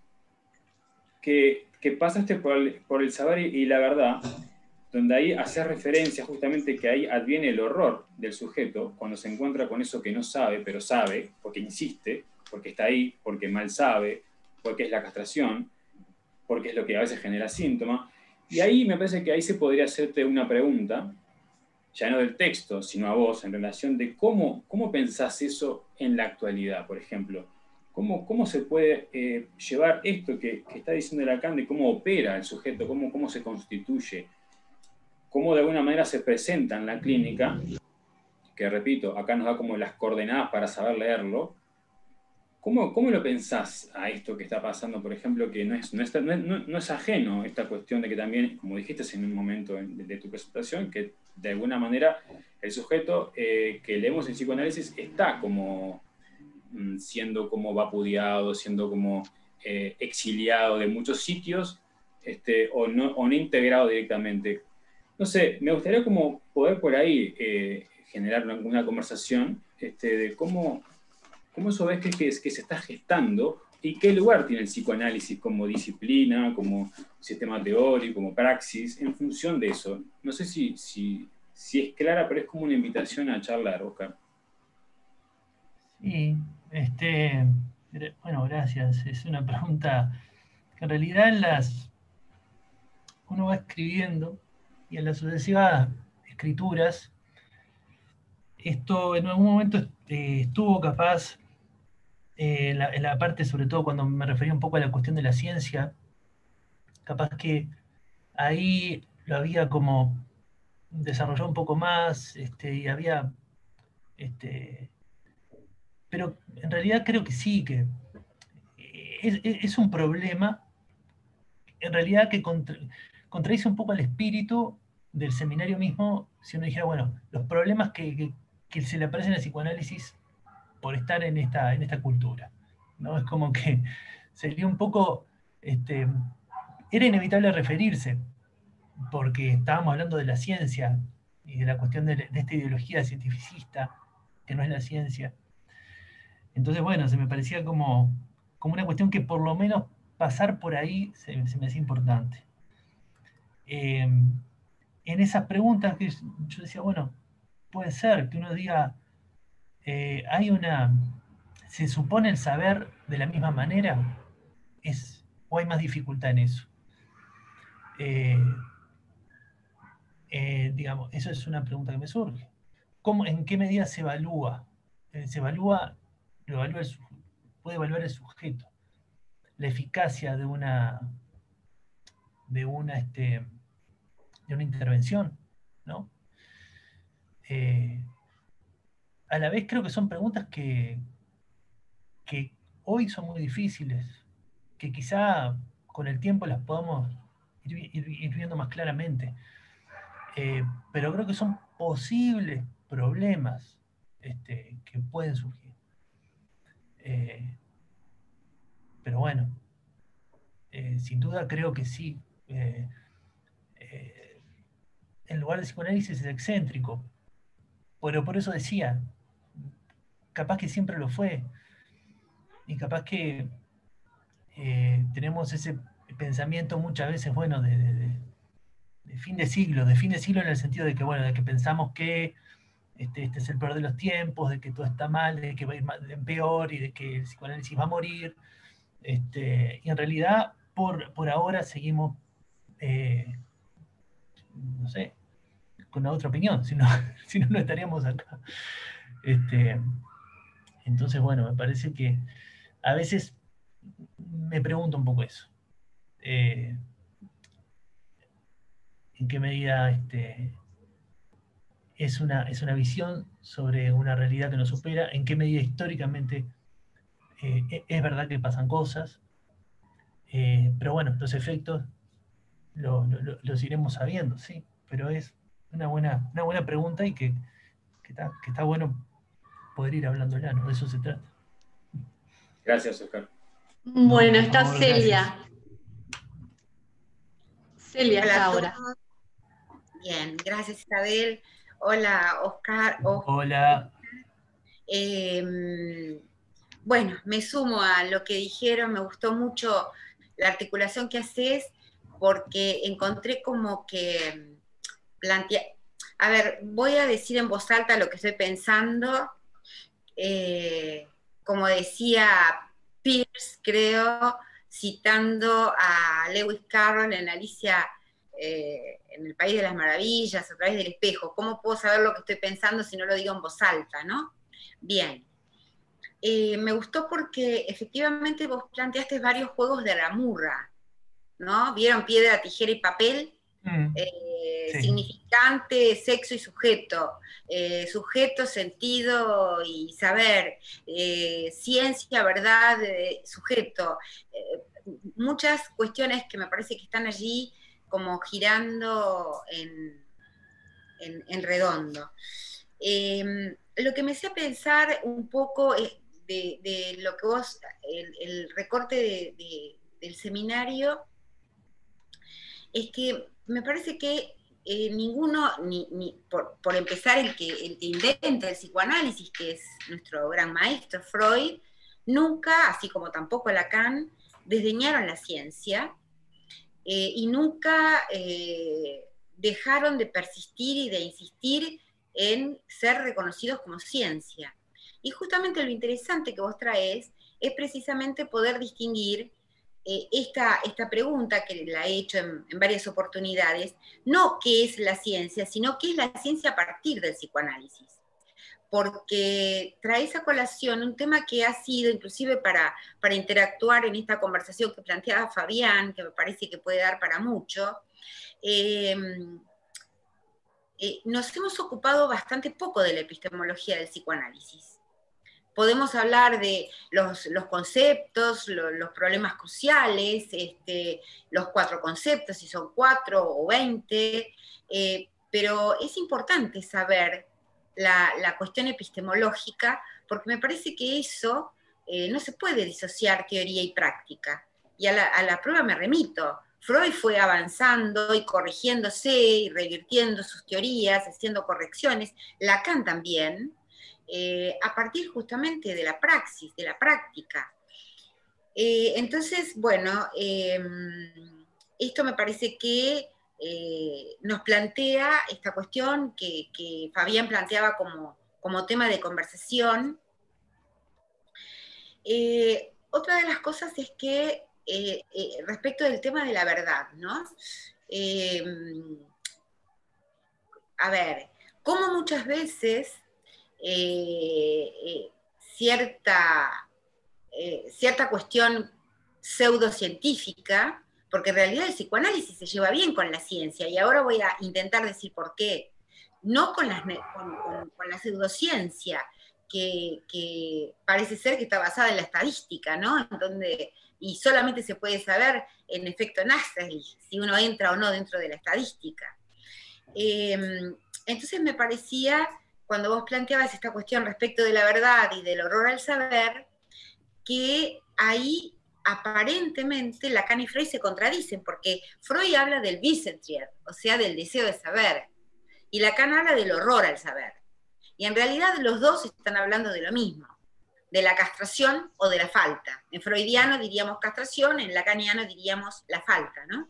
que pasaste por el saber y la verdad, donde ahí hace referencia justamente que ahí adviene el horror del sujeto cuando se encuentra con eso que no sabe, pero sabe, porque insiste, porque está ahí, porque mal sabe, porque es la castración, porque es lo que a veces genera síntomas. Y ahí me parece que ahí se podría hacerte una pregunta, ya no del texto, sino a vos, en relación de cómo pensás eso en la actualidad, por ejemplo. ¿Cómo se puede llevar esto que está diciendo Lacan de cómo opera el sujeto, cómo se constituye, cómo de alguna manera se presenta en la clínica, que repito, acá nos da como las coordenadas para saber leerlo. ¿Cómo lo pensás a esto que está pasando, por ejemplo, que no es ajeno esta cuestión de que también, como dijiste en un momento de tu presentación, que de alguna manera el sujeto que leemos en psicoanálisis está como siendo como vapuleado, siendo como exiliado de muchos sitios, o no integrado directamente? No sé, me gustaría como poder por ahí generar una conversación de cómo eso ves que se está gestando y qué lugar tiene el psicoanálisis como disciplina, como sistema teórico, como praxis, en función de eso. No sé si es clara, pero es como una invitación a charlar, Oscar. Sí, bueno, gracias. Es una pregunta que en realidad uno va escribiendo y en las sucesivas escrituras, esto en algún momento estuvo capaz, en la parte, sobre todo cuando me refería un poco a la cuestión de la ciencia, capaz que ahí lo había como desarrollado un poco más, y había, pero en realidad creo que sí, que es un problema, en realidad que contradice un poco al espíritu del seminario mismo, si uno dijera, bueno, los problemas que se le aparecen al psicoanálisis por estar en esta cultura, ¿no? Es como que sería un poco, era inevitable referirse, porque estábamos hablando de la ciencia y de la cuestión de esta ideología cientificista, que no es la ciencia. Entonces, bueno, se me parecía como una cuestión que por lo menos pasar por ahí se me hacía importante. En esas preguntas que yo decía, bueno, puede ser que uno diga, ¿se supone el saber de la misma manera? ¿O hay más dificultad en eso? Digamos, eso es una pregunta que me surge. ¿En qué medida se evalúa? Puede evaluar el sujeto, la eficacia de una intervención, ¿no? A la vez creo que son preguntas que hoy son muy difíciles, que quizá con el tiempo las podamos ir viendo más claramente. Pero creo que son posibles problemas que pueden surgir. Pero bueno, sin duda creo que sí. El lugar de psicoanálisis es excéntrico, pero por eso decía, capaz que siempre lo fue, y capaz que tenemos ese pensamiento muchas veces, bueno, de fin de siglo en el sentido de que, bueno, de que pensamos que este es el peor de los tiempos, de que todo está mal, de que va a ir en peor y de que el psicoanálisis va a morir. Y en realidad, por ahora seguimos, no sé, con la otra opinión, si no, si no estaríamos acá. Entonces, bueno, me parece que a veces me pregunto un poco eso. en qué medida es una visión sobre una realidad que nos supera, en qué medida históricamente es verdad que pasan cosas, pero bueno, los efectos los iremos sabiendo, sí, pero es una buena pregunta y que está bueno poder ir hablándola, ¿no? De eso se trata. Gracias, Oscar. Bueno, No, está favor, Celia. gracias. Celia Hola está a ahora. todos. Bien, gracias Isabel. Hola Oscar. Hola. Bueno, me sumo a lo que dijeron, me gustó mucho la articulación que haces porque encontré como que a ver, voy a decir en voz alta lo que estoy pensando. Como decía Pierce, creo, citando a Lewis Carroll en Alicia en el País de las Maravillas, a través del espejo. ¿Cómo puedo saber lo que estoy pensando si no lo digo en voz alta, no? Bien. Me gustó porque efectivamente vos planteaste varios juegos de ramurra, ¿no? ¿Vieron piedra, tijera y papel? Sí. Significante, sexo y sujeto, sujeto, sentido y saber, ciencia, verdad, sujeto, muchas cuestiones que me parece que están allí como girando en redondo. Lo que me hacía pensar un poco de lo que vos, el recorte del seminario, es que me parece que ninguno, por empezar el que inventa el psicoanálisis, que es nuestro gran maestro Freud, nunca, así como tampoco Lacan, desdeñaron la ciencia y nunca dejaron de persistir y de insistir en ser reconocidos como ciencia. Y justamente lo interesante que vos traes es precisamente poder distinguir esta pregunta que la he hecho en varias oportunidades, no qué es la ciencia, sino qué es la ciencia a partir del psicoanálisis. Porque traes a colación un tema que ha sido, inclusive para interactuar en esta conversación que planteaba Fabián, que me parece que puede dar para mucho, nos hemos ocupado bastante poco de la epistemología del psicoanálisis. Podemos hablar de los conceptos, los problemas cruciales, los 4 conceptos, si son 4 o 20, pero es importante saber la cuestión epistemológica, porque me parece que eso no se puede disociar teoría y práctica. Y a la prueba me remito. Freud fue avanzando y corrigiéndose y revirtiendo sus teorías, haciendo correcciones. Lacan también. A partir justamente de la praxis, de la práctica. Entonces, bueno, esto me parece que nos plantea esta cuestión que Fabián planteaba como tema de conversación. Otra de las cosas es que respecto del tema de la verdad, ¿no? A ver, como muchas veces cierta cuestión pseudocientífica, porque en realidad el psicoanálisis se lleva bien con la ciencia, y ahora voy a intentar decir por qué. No con la pseudociencia, que parece ser que está basada en la estadística, ¿no? Y solamente se puede saber en efecto Nassel, si uno entra o no dentro de la estadística. Entonces me parecía, cuando vos planteabas esta cuestión respecto de la verdad y del horror al saber, que ahí aparentemente Lacan y Freud se contradicen, porque Freud habla del Wissenstrieb, o sea, del deseo de saber, y Lacan habla del horror al saber. Y en realidad los dos están hablando de lo mismo, de la castración o de la falta. En freudiano diríamos castración, en lacaniano diríamos la falta, ¿no?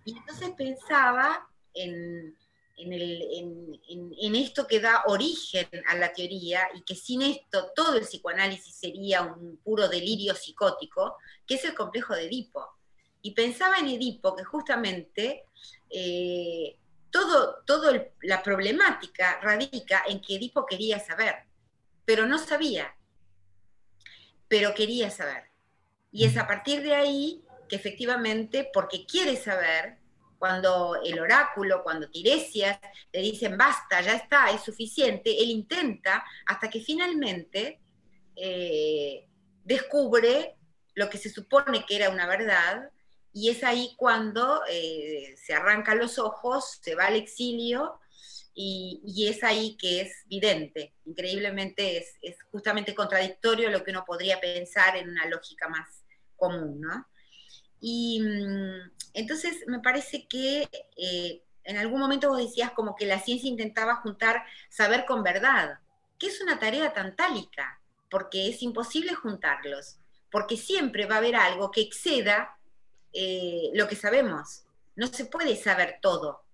Y entonces pensaba en esto que da origen a la teoría, y que sin esto todo el psicoanálisis sería un puro delirio psicótico, que es el complejo de Edipo. Y pensaba en Edipo, que justamente la problemática radica en que Edipo quería saber, pero no sabía, pero quería saber. Y es a partir de ahí que efectivamente, porque quiere saber, cuando el oráculo, cuando Tiresias le dicen basta, ya está, es suficiente, él intenta hasta que finalmente descubre lo que se supone que era una verdad, y es ahí cuando se arrancan los ojos, se va al exilio, y es ahí que es vidente. Increíblemente es justamente contradictorio a lo que uno podría pensar en una lógica más común, ¿no? Y entonces me parece que en algún momento vos decías como que la ciencia intentaba juntar saber con verdad, que es una tarea tantálica, porque es imposible juntarlos, porque siempre va a haber algo que exceda lo que sabemos. No se puede saber todo.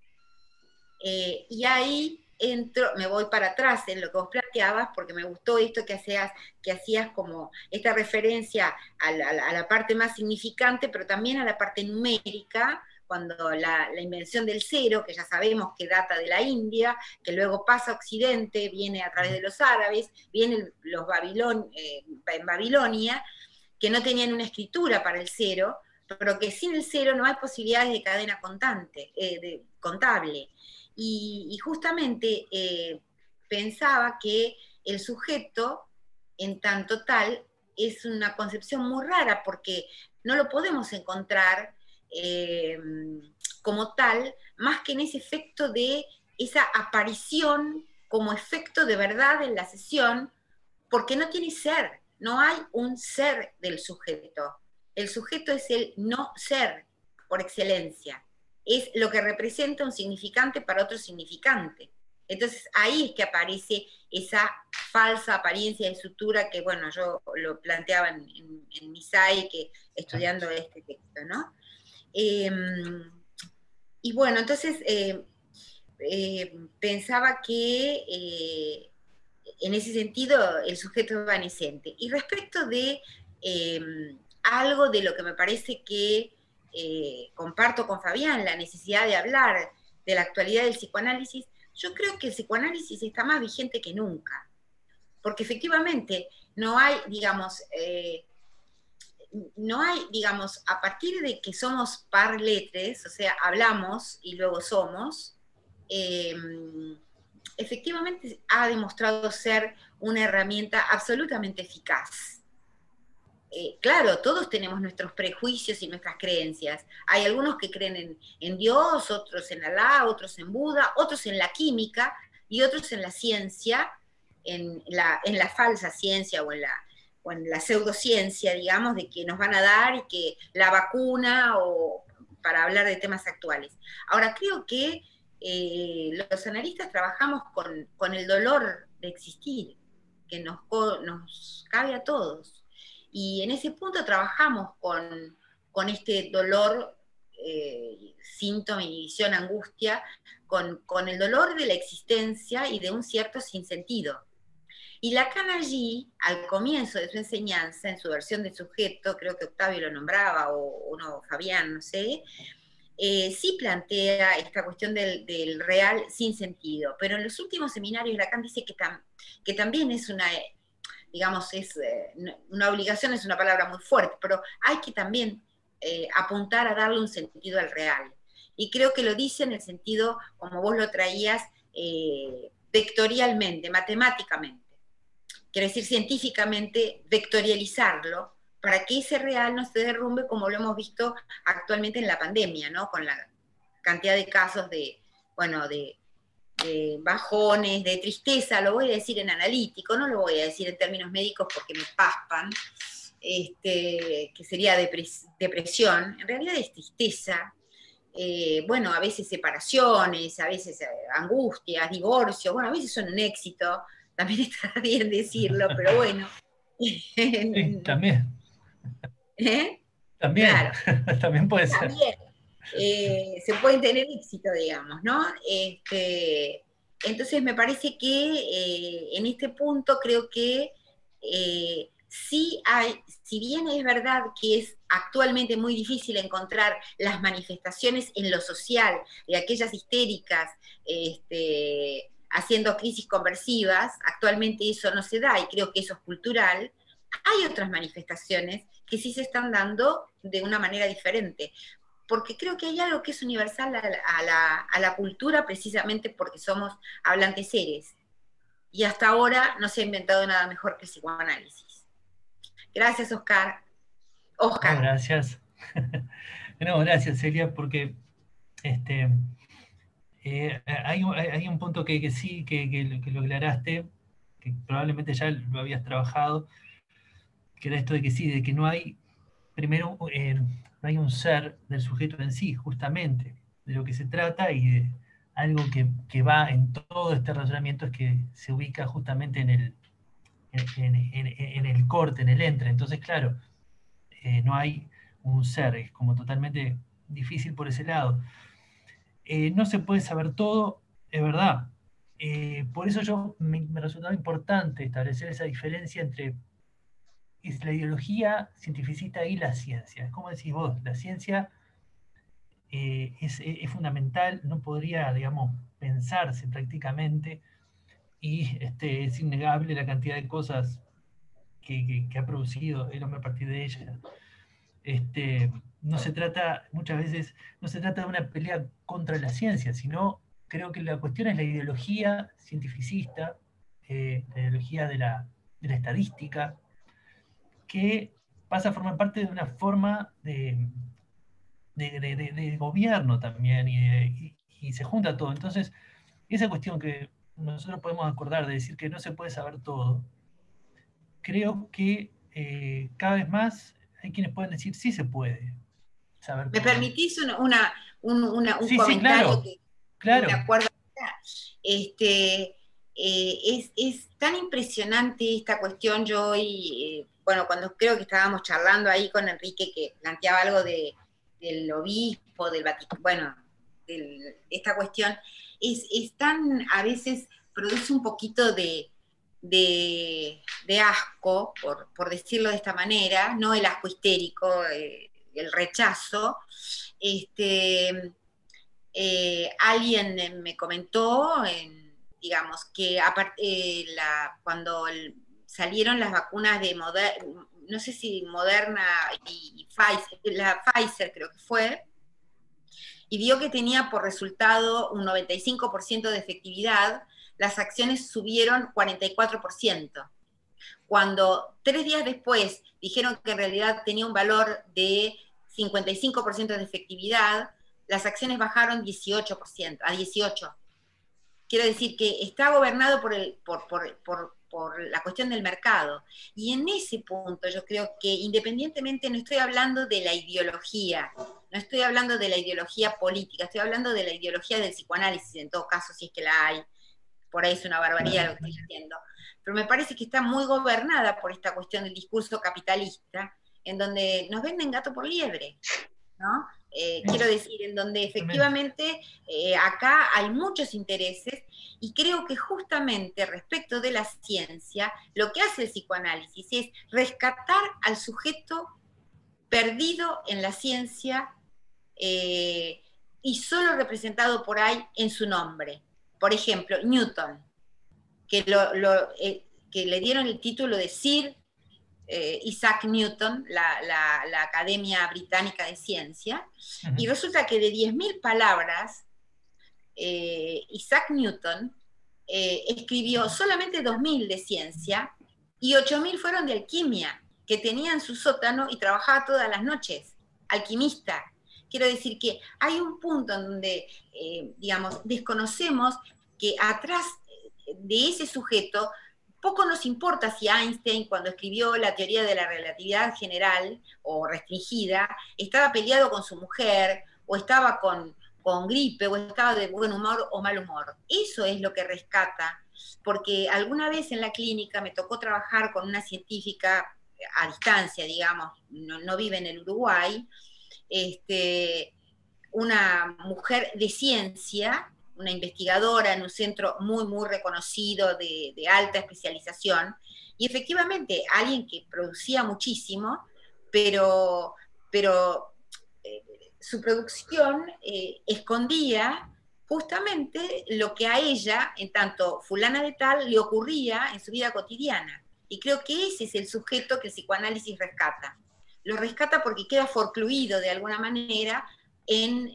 Y ahí entro, me voy para atrás en lo que vos planteabas, porque me gustó esto que hacías como esta referencia a la parte más significante, pero también a la parte numérica, cuando la invención del cero, que ya sabemos que data de la India, que luego pasa a Occidente, viene a través de los árabes, vienen los en Babilonia, que no tenían una escritura para el cero, pero que sin el cero no hay posibilidades de cadena contable. Y justamente pensaba que el sujeto, en tanto tal, es una concepción muy rara, porque no lo podemos encontrar como tal, más que en ese efecto de esa aparición como efecto de verdad en la sesión, porque no tiene ser, no hay un ser del sujeto. El sujeto es el no ser por excelencia. Es lo que representa un significante para otro significante. Entonces ahí es que aparece esa falsa apariencia de sutura que, bueno, yo lo planteaba en Misai, que estudiando este texto, ¿no? Y bueno, entonces pensaba que en ese sentido el sujeto es evanescente. Y respecto de algo de lo que me parece que comparto con Fabián, la necesidad de hablar de la actualidad del psicoanálisis, yo creo que el psicoanálisis está más vigente que nunca, porque efectivamente no hay, digamos, a partir de que somos par lettres, o sea, hablamos y luego somos, efectivamente ha demostrado ser una herramienta absolutamente eficaz. Claro, todos tenemos nuestros prejuicios y nuestras creencias. Hay algunos que creen en Dios, otros en Alá, otros en Buda, otros en la química y otros en la ciencia, en la falsa ciencia o en la pseudociencia, digamos, de que nos van a dar y que la vacuna, o para hablar de temas actuales. Ahora, creo que los analistas trabajamos con el dolor de existir, que nos cabe a todos. Y en ese punto trabajamos con este dolor, síntoma, inhibición, angustia, con el dolor de la existencia y de un cierto sinsentido. Y Lacan allí, al comienzo de su enseñanza, en su versión de sujeto, creo que Octavio lo nombraba, o no, Fabián, no sé, sí plantea esta cuestión del real sin sentido. Pero en los últimos seminarios Lacan dice que también es una, digamos, una obligación, es una palabra muy fuerte, pero hay que también apuntar a darle un sentido al real. Y creo que lo dice en el sentido, como vos lo traías, vectorialmente, matemáticamente. Quiero decir, científicamente, vectorializarlo, para que ese real no se derrumbe como lo hemos visto actualmente en la pandemia, ¿no? Con la cantidad de casos de bajones, de tristeza, lo voy a decir en analítico, no lo voy a decir en términos médicos porque me paspan, que sería depresión, en realidad es tristeza, a veces separaciones, a veces angustias, divorcios, a veces son un éxito, también está bien decirlo, pero bueno. Sí, también. ¿Eh? También, claro. También puede ser. También. Se pueden tener éxito, digamos, ¿no? Entonces me parece que en este punto creo que sí hay, si bien es verdad que es actualmente muy difícil encontrar las manifestaciones en lo social de aquellas histéricas haciendo crisis conversivas, actualmente eso no se da y creo que eso es cultural, hay otras manifestaciones que sí se están dando de una manera diferente. porque creo que hay algo que es universal a la cultura, precisamente porque somos hablantes seres. Y hasta ahora no se ha inventado nada mejor que el psicoanálisis. Gracias, Oscar. No, gracias. No, gracias, Celia, porque hay un punto que sí, que lo aclaraste, que probablemente ya lo habías trabajado, que era esto de que sí, de que no hay, primero, no hay un ser del sujeto en sí, justamente, de lo que se trata, y de algo que va en todo este razonamiento es que se ubica justamente en el corte, en el entre. Entonces, claro, no hay un ser, es como totalmente difícil por ese lado. No se puede saber todo, es verdad. Por eso me resultaba importante establecer esa diferencia entre la ideología cientificista y la ciencia. Como decís vos, la ciencia es fundamental, no podría, digamos, pensarse prácticamente, y es innegable la cantidad de cosas que ha producido el hombre a partir de ella. No se trata, muchas veces, no se trata de una pelea contra la ciencia, sino creo que la cuestión es la ideología cientificista, la ideología de la estadística, que pasa a formar parte de una forma de gobierno también, y se junta todo. Entonces, esa cuestión que nosotros podemos acordar de decir que no se puede saber todo, creo que cada vez más hay quienes pueden decir sí se puede saber ¿Me todo. permitís un Sí, comentario sí, que me claro. acuerdo? Es tan impresionante esta cuestión. Yo hoy, bueno, cuando creo que estábamos charlando ahí con Enrique, que planteaba algo del obispo, del Vaticano, bueno, esta cuestión, es tan, a veces produce un poquito de asco, por decirlo de esta manera, no el asco histérico, el rechazo. Alguien me comentó, digamos, que cuando salieron las vacunas de Moderna, no sé si Moderna y Pfizer, la Pfizer creo que fue, y vio que tenía por resultado un 95% de efectividad, las acciones subieron 44%. Cuando 3 días después dijeron que en realidad tenía un valor de 55% de efectividad, las acciones bajaron 18%, a 18%. Quiero decir que está gobernado por la cuestión del mercado. Y en ese punto yo creo que independientemente, no estoy hablando de la ideología, no estoy hablando de la ideología política, estoy hablando de la ideología del psicoanálisis, en todo caso, si es que la hay. Por ahí es una barbaridad lo que estoy diciendo. Pero me parece que está muy gobernada por esta cuestión del discurso capitalista, en donde nos venden gato por liebre, ¿no? Quiero decir, en donde efectivamente acá hay muchos intereses, y creo que justamente respecto de la ciencia, lo que hace el psicoanálisis es rescatar al sujeto perdido en la ciencia y solo representado por ahí en su nombre. Por ejemplo, Newton, que le dieron el título de Sir Isaac Newton, la Academia Británica de Ciencia, y resulta que de 10.000 palabras, Isaac Newton escribió solamente 2.000 de ciencia, y 8.000 fueron de alquimia, que tenía en su sótano y trabajaba todas las noches, alquimista. Quiero decir que hay un punto en donde, digamos, desconocemos que atrás de ese sujeto, poco nos importa si Einstein, cuando escribió la teoría de la relatividad general o restringida, estaba peleado con su mujer, o estaba con gripe, o estaba de buen humor o mal humor. Eso es lo que rescata, porque alguna vez en la clínica me tocó trabajar con una científica a distancia, digamos, no vive en el Uruguay, una mujer de ciencia, una investigadora en un centro muy, muy reconocido de alta especialización, y efectivamente alguien que producía muchísimo, pero su producción escondía justamente lo que a ella, en tanto fulana de tal, le ocurría en su vida cotidiana. Y creo que ese es el sujeto que el psicoanálisis rescata. Lo rescata porque queda forcluido de alguna manera en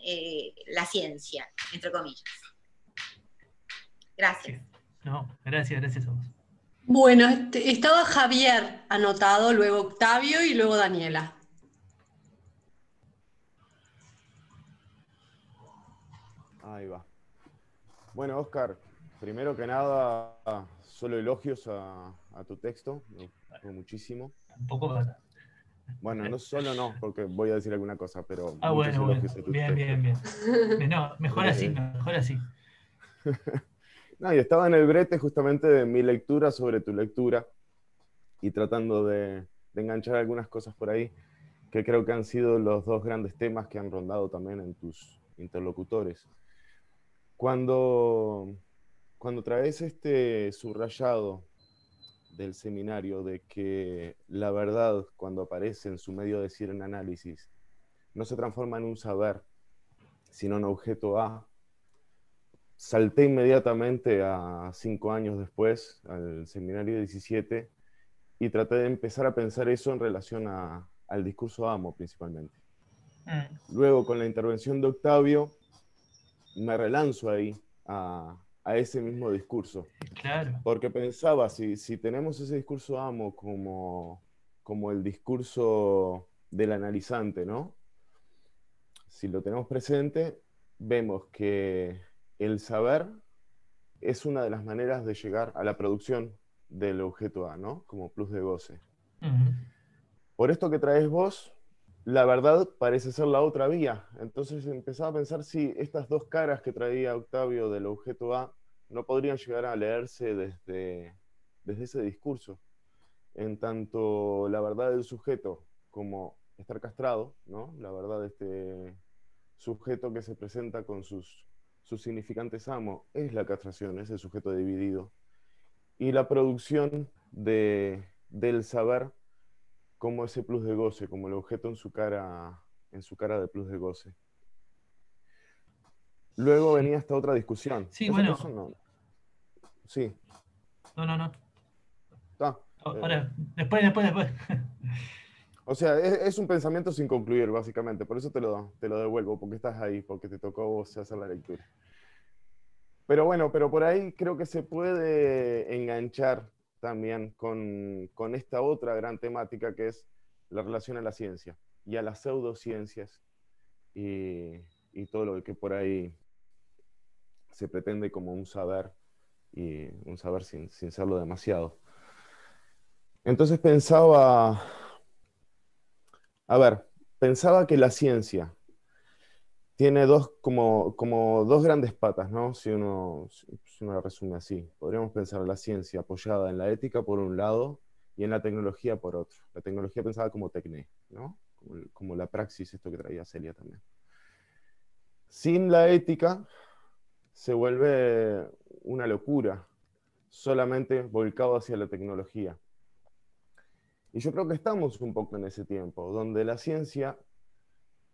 la ciencia, entre comillas. Gracias. No, gracias a vos. Bueno, estaba Javier anotado, luego Octavio y luego Daniela. Ahí va. Bueno, Oscar, primero que nada, solo elogios a tu texto, me gustó muchísimo. Tampoco pasa. Bueno, no solo no, porque voy a decir alguna cosa, pero muchos Bueno, elogios a tu texto. bien. No, mejor así. No, y estaba en el brete justamente de mi lectura sobre tu lectura y tratando de enganchar algunas cosas por ahí, que creo que han sido los dos grandes temas que han rondado también en tus interlocutores. Cuando traes este subrayado del seminario de que la verdad, cuando aparece en su medio de decir en análisis, no se transforma en un saber, sino en objeto A, salté inmediatamente a 5 años después, al seminario 17, y traté de empezar a pensar eso en relación al discurso amo principalmente. Luego, con la intervención de Octavio, me relanzo ahí a ese mismo discurso. Claro. Porque pensaba, si tenemos ese discurso amo como el discurso del analizante, ¿no? Si lo tenemos presente, vemos que el saber es una de las maneras de llegar a la producción del objeto A, ¿no? Como plus de goce. Por esto que traes vos, la verdad parece ser la otra vía. Entonces empezaba a pensar si estas dos caras que traía Octavio del objeto A no podrían llegar a leerse desde ese discurso. En tanto la verdad del sujeto como estar castrado, ¿no? La verdad de este sujeto que se presenta con sus significantes amo es la castración, es el sujeto dividido. Y la producción del saber como ese plus de goce, como el objeto en su cara de plus de goce. Luego venía esta otra discusión. Sí, bueno. No. Sí. No. Ah, ahora, después. O sea, es un pensamiento sin concluir, básicamente. Por eso te lo devuelvo, porque estás ahí, porque te tocó a vos hacer la lectura. Pero bueno, pero por ahí creo que se puede enganchar también con esta otra gran temática que es la relación a la ciencia y a las pseudociencias y todo lo que por ahí se pretende como un saber y un saber sin serlo demasiado. Entonces pensaba que la ciencia tiene como dos grandes patas, ¿no? Si uno la resume así. Podríamos pensar la ciencia apoyada en la ética por un lado y en la tecnología por otro. La tecnología pensada como tecné, ¿no? Como la praxis, esto que traía Celia también. Sin la ética se vuelve una locura, solamente volcado hacia la tecnología. Y yo creo que estamos un poco en ese tiempo, donde la ciencia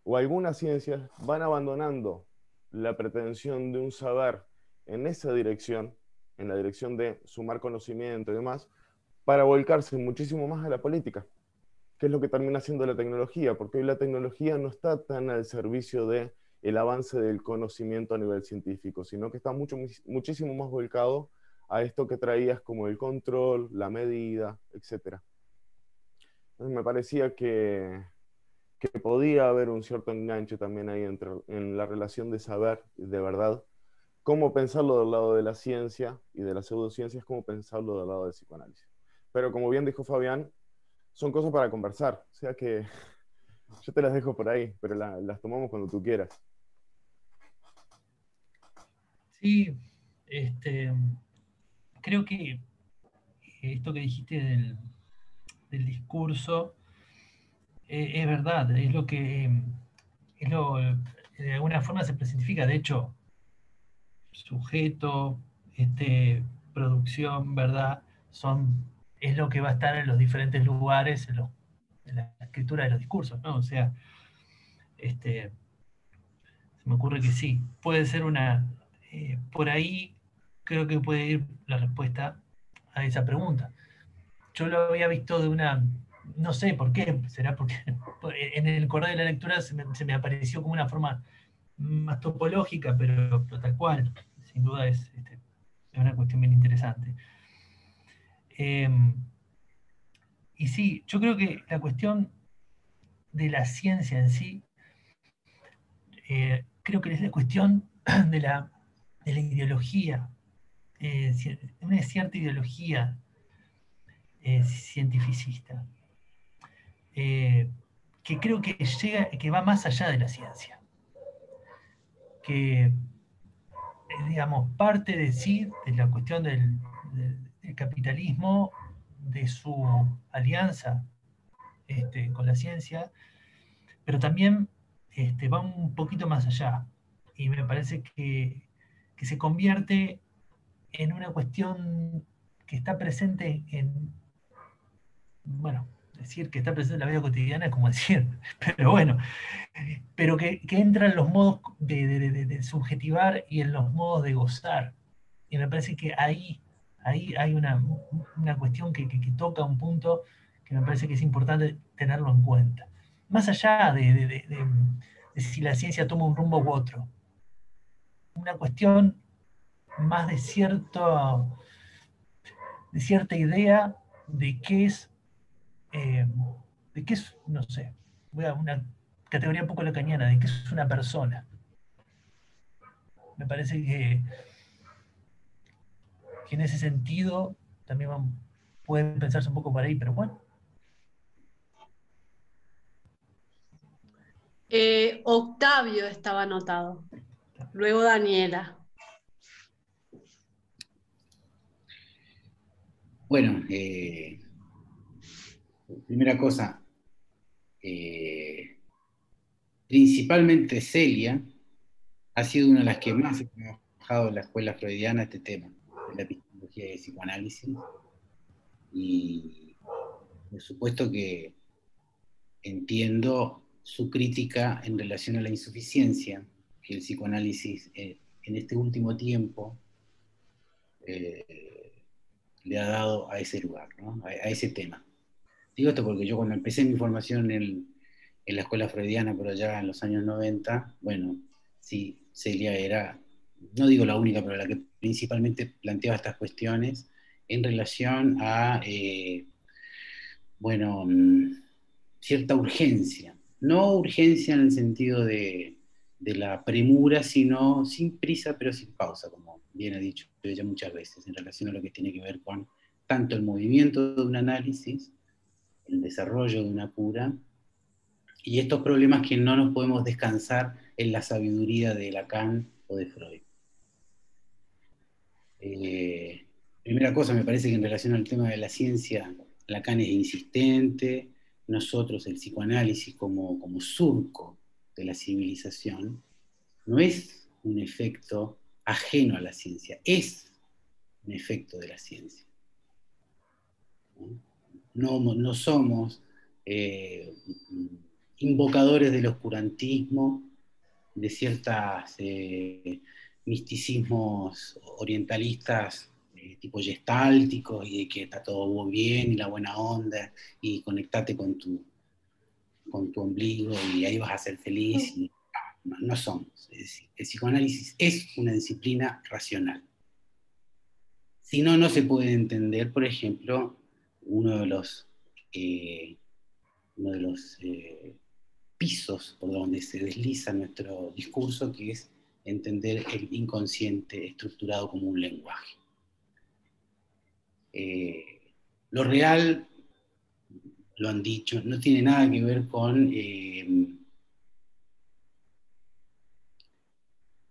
o algunas ciencias van abandonando la pretensión de un saber en esa dirección, en la dirección de sumar conocimiento y demás, para volcarse muchísimo más a la política, que es lo que termina siendo la tecnología, porque hoy la tecnología no está tan al servicio del avance del conocimiento a nivel científico, sino que está muchísimo más volcado a esto que traías como el control, la medida, etc. Entonces me parecía que podía haber un cierto enganche también ahí en la relación de saber, de verdad, cómo pensarlo del lado de la ciencia y de las pseudociencias, cómo pensarlo del lado del psicoanálisis. Pero como bien dijo Fabián, son cosas para conversar, o sea que yo te las dejo por ahí, pero las tomamos cuando tú quieras. Sí, creo que esto que dijiste del discurso es verdad, es lo que de alguna forma se presentifica. De hecho, sujeto, producción, verdad, es lo que va a estar en los diferentes lugares en la escritura de los discursos, ¿no? O sea, se me ocurre que sí, puede ser por ahí creo que puede ir la respuesta a esa pregunta. Yo lo había visto no sé por qué, será porque en el correr de la lectura se me apareció como una forma más topológica, pero tal cual, sin duda es una cuestión bien interesante. Y sí, yo creo que la cuestión de la ciencia en sí, creo que es la cuestión de la ideología, una cierta ideología cientificista, que creo que que va más allá de la ciencia, que digamos, parte de sí, de la cuestión del capitalismo, de su alianza con la ciencia, pero también va un poquito más allá. Y me parece que se convierte en una cuestión que está presente bueno, decir que está presente en la vida cotidiana es como decir, pero bueno, pero que entra en los modos de subjetivar y en los modos de gozar. Y me parece que ahí hay una cuestión que toca un punto que me parece que es importante tenerlo en cuenta. Más allá de si la ciencia toma un rumbo u otro. Una cuestión más de cierta idea de qué es, no sé, voy a una categoría un poco lacaniana, de qué es una persona. Me parece que en ese sentido también pueden pensarse un poco por ahí, pero bueno. Octavio estaba anotado. Luego Daniela. Bueno, primera cosa, principalmente Celia ha sido una de las que más ha trabajado en la escuela freudiana este tema, de la epistemología y el psicoanálisis, y por supuesto que entiendo su crítica en relación a la insuficiencia que el psicoanálisis en este último tiempo le ha dado a ese lugar, ¿no? a ese tema. Digo esto porque yo cuando empecé mi formación en la escuela freudiana, pero ya en los años 90, bueno, sí, Celia era, no digo la única, pero la que principalmente planteaba estas cuestiones en relación a, bueno, cierta urgencia. No urgencia en el sentido de la premura, sino sin prisa pero sin pausa, como bien ha dicho ella muchas veces, en relación a lo que tiene que ver con tanto el movimiento de un análisis, el desarrollo de una cura, y estos problemas que no nos podemos descansar en la sabiduría de Lacan o de Freud. Primera cosa, me parece que en relación al tema de la ciencia, Lacan es insistente, nosotros el psicoanálisis como surco de la civilización, no es un efecto ajeno a la ciencia, es un efecto de la ciencia. No somos invocadores del oscurantismo, de ciertos misticismos orientalistas tipo gestálticos, y de que está todo muy bien y la buena onda, y conectate con tu ombligo y ahí vas a ser feliz. Y, no somos. Es decir, el psicoanálisis es una disciplina racional. Si no, no se puede entender, por ejemplo, uno de los pisos por donde se desliza nuestro discurso, que es entender el inconsciente estructurado como un lenguaje. Lo real, lo han dicho, no tiene nada que ver con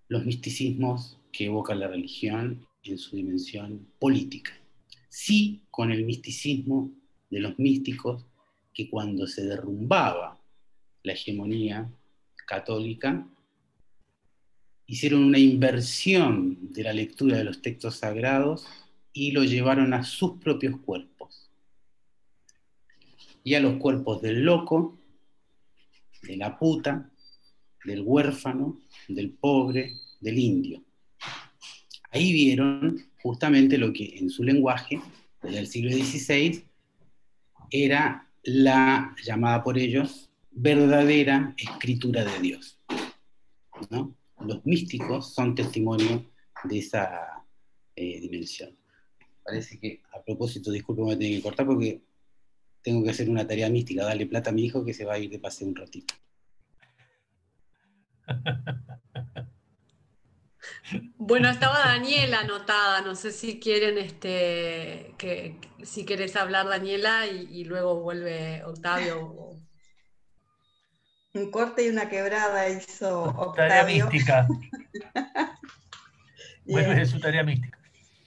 los misticismos que evoca la religión en su dimensión política. Sí con el misticismo de los místicos que cuando se derrumbaba la hegemonía católica, hicieron una inversión de la lectura de los textos sagrados y lo llevaron a sus propios cuerpos. Y a los cuerpos del loco, de la puta, del huérfano, del pobre, del indio. Ahí vieron justamente lo que en su lenguaje, desde el siglo XVI, era la llamada por ellos verdadera escritura de Dios, ¿no? Los místicos son testimonio de esa dimensión. Parece que, a propósito, disculpe, me tengo que cortar porque tengo que hacer una tarea mística, darle plata a mi hijo que se va a ir de paseo un ratito. Bueno, estaba Daniela anotada, no sé si quieren, si querés hablar Daniela y luego vuelve Octavio. Un corte y una quebrada hizo Tarea Octavio. mística. Vuelve Bien, de su tarea mística.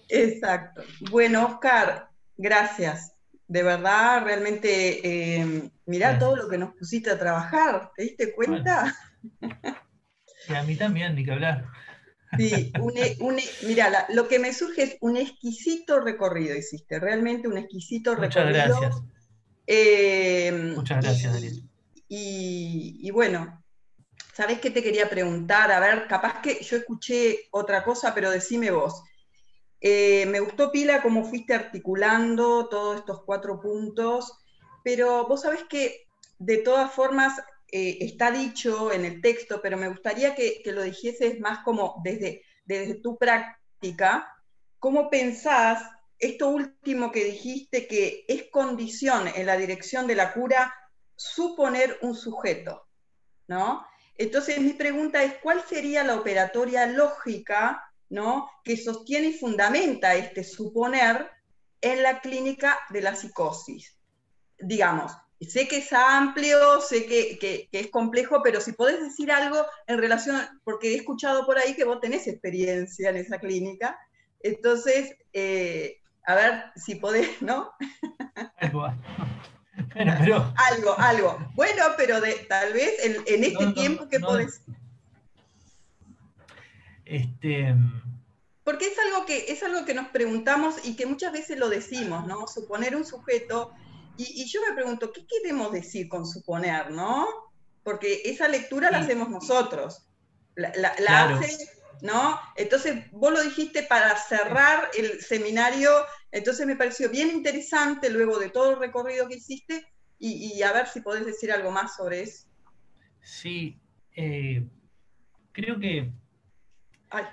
exacto. Bueno, Oscar, gracias. De verdad, realmente, mirá Gracias. todo lo que nos pusiste a trabajar. ¿Te diste cuenta? Bueno. Y a mí también, ni que hablar. Sí, mira, lo que me surge es un exquisito recorrido hiciste, realmente un exquisito Muchas recorrido. gracias. Muchas gracias, Daniel. Y bueno, ¿sabés qué te quería preguntar? A ver, capaz que yo escuché otra cosa, pero decime vos. Me gustó pila cómo fuiste articulando todos estos 4 puntos, pero vos sabés que de todas formas está dicho en el texto, pero me gustaría que lo dijeses más como desde tu práctica, ¿cómo pensás esto último que dijiste, que es condición en la dirección de la cura suponer un sujeto, ¿no? Entonces mi pregunta es, ¿cuál sería la operatoria lógica, ¿no?, que sostiene y fundamenta este suponer en la clínica de la psicosis? Digamos, sé que es amplio, sé que es complejo, pero si podés decir algo en relación, porque he escuchado por ahí que vos tenés experiencia en esa clínica, entonces, a ver si podés, ¿no? Algo. Bueno, pero... Algo. Bueno, pero tal vez en este tiempo que podés... Porque es algo que nos preguntamos y que muchas veces lo decimos, ¿no? Suponer un sujeto, y yo me pregunto, ¿qué queremos decir con suponer, no? Porque esa lectura la hacemos nosotros, Claro. hace, ¿no? Entonces, vos lo dijiste para cerrar el seminario, entonces me pareció bien interesante, luego de todo el recorrido que hiciste, y a ver si podés decir algo más sobre eso. Sí, creo que Ay.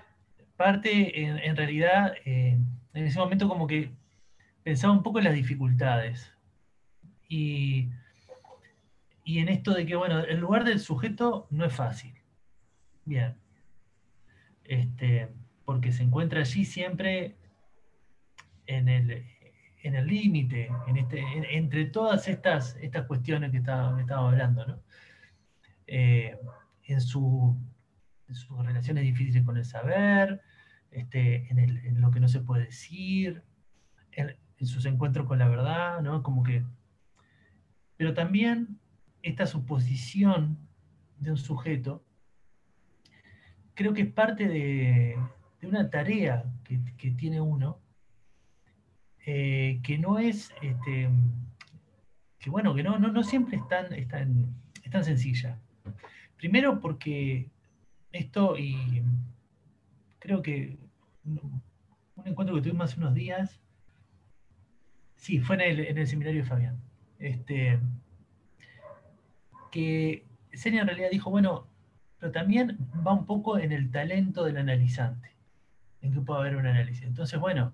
parte, en realidad, en ese momento como que pensaba un poco en las dificultades. Y en esto de que, bueno, el lugar del sujeto no es fácil. Bien. Porque se encuentra allí siempre en el límite, entre todas estas cuestiones que estábamos hablando, ¿no? En sus relaciones difíciles con el saber, en lo que no se puede decir, en sus encuentros con la verdad, ¿no? Como que... Pero también esta suposición de un sujeto creo que es parte de una tarea que tiene uno, que no es, que bueno, que no siempre es tan sencilla. Primero porque esto, y creo que un encuentro que tuvimos hace unos días, sí, fue en el seminario de Fabián, que Senia en realidad dijo, bueno, pero también va un poco en el talento del analizante, en que puede haber un análisis. Entonces, bueno,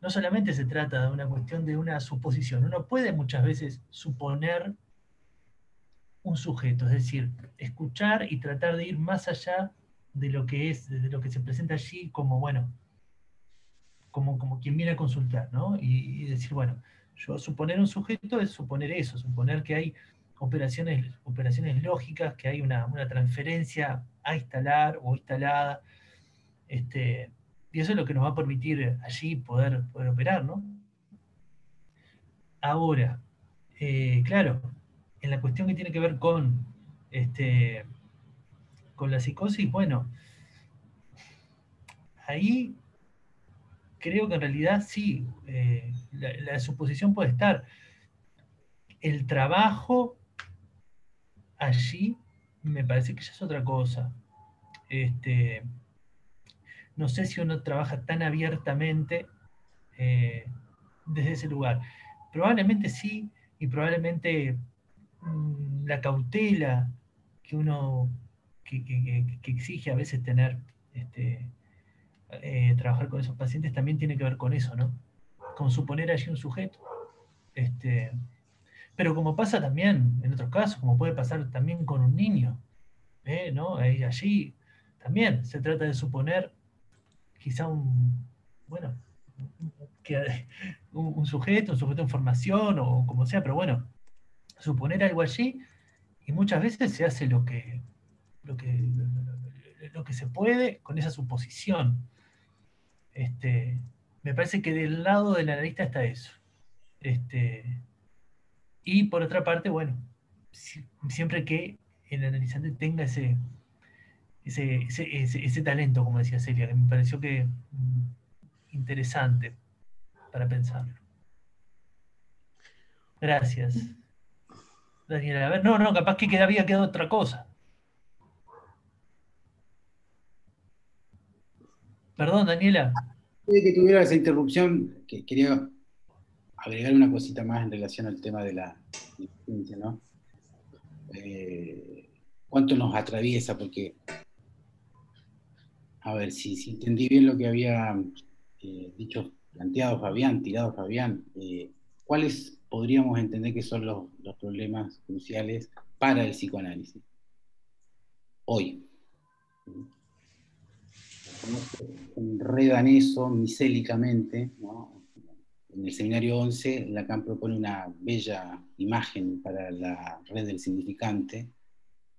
no solamente se trata de una cuestión de una suposición, uno puede muchas veces suponer un sujeto, es decir, escuchar y tratar de ir más allá de lo que es, de lo que se presenta allí como, bueno, como quien viene a consultar, ¿no? Y decir, bueno, yo suponer un sujeto es suponer eso, suponer que hay operaciones lógicas, que hay una transferencia a instalar o instalada, y eso es lo que nos va a permitir allí poder operar, ¿no? Ahora, claro, en la cuestión que tiene que ver con la psicosis, bueno, ahí creo que en realidad sí, la suposición puede estar. El trabajo allí me parece que ya es otra cosa. No sé si uno trabaja tan abiertamente desde ese lugar. Probablemente sí, y probablemente la cautela que uno que exige a veces tener, trabajar con esos pacientes también tiene que ver con eso, ¿no? Con suponer allí un sujeto. Pero como pasa también en otros casos, como puede pasar también con un niño, ¿no? Allí también se trata de suponer quizá bueno, un sujeto en formación o como sea, pero bueno, suponer algo allí y muchas veces se hace lo que, lo que se puede con esa suposición. Me parece que del lado del analista está eso. Y por otra parte, bueno, siempre que el analizante tenga ese talento, como decía Celia, que me pareció que interesante para pensarlo. Gracias. Daniela, a ver, no, capaz que había quedado otra cosa. Perdón, Daniela. De que tuviera esa interrupción, que quería agregar una cosita más en relación al tema de la ciencia, ¿no? ¿Cuánto nos atraviesa? Porque, a ver, si entendí bien lo que había tirado Fabián, ¿cuáles podríamos entender que son los problemas cruciales para el psicoanálisis hoy? ¿Cómo se enredan eso micélicamente, ¿no? En el seminario 11, Lacan propone una bella imagen para la red del significante,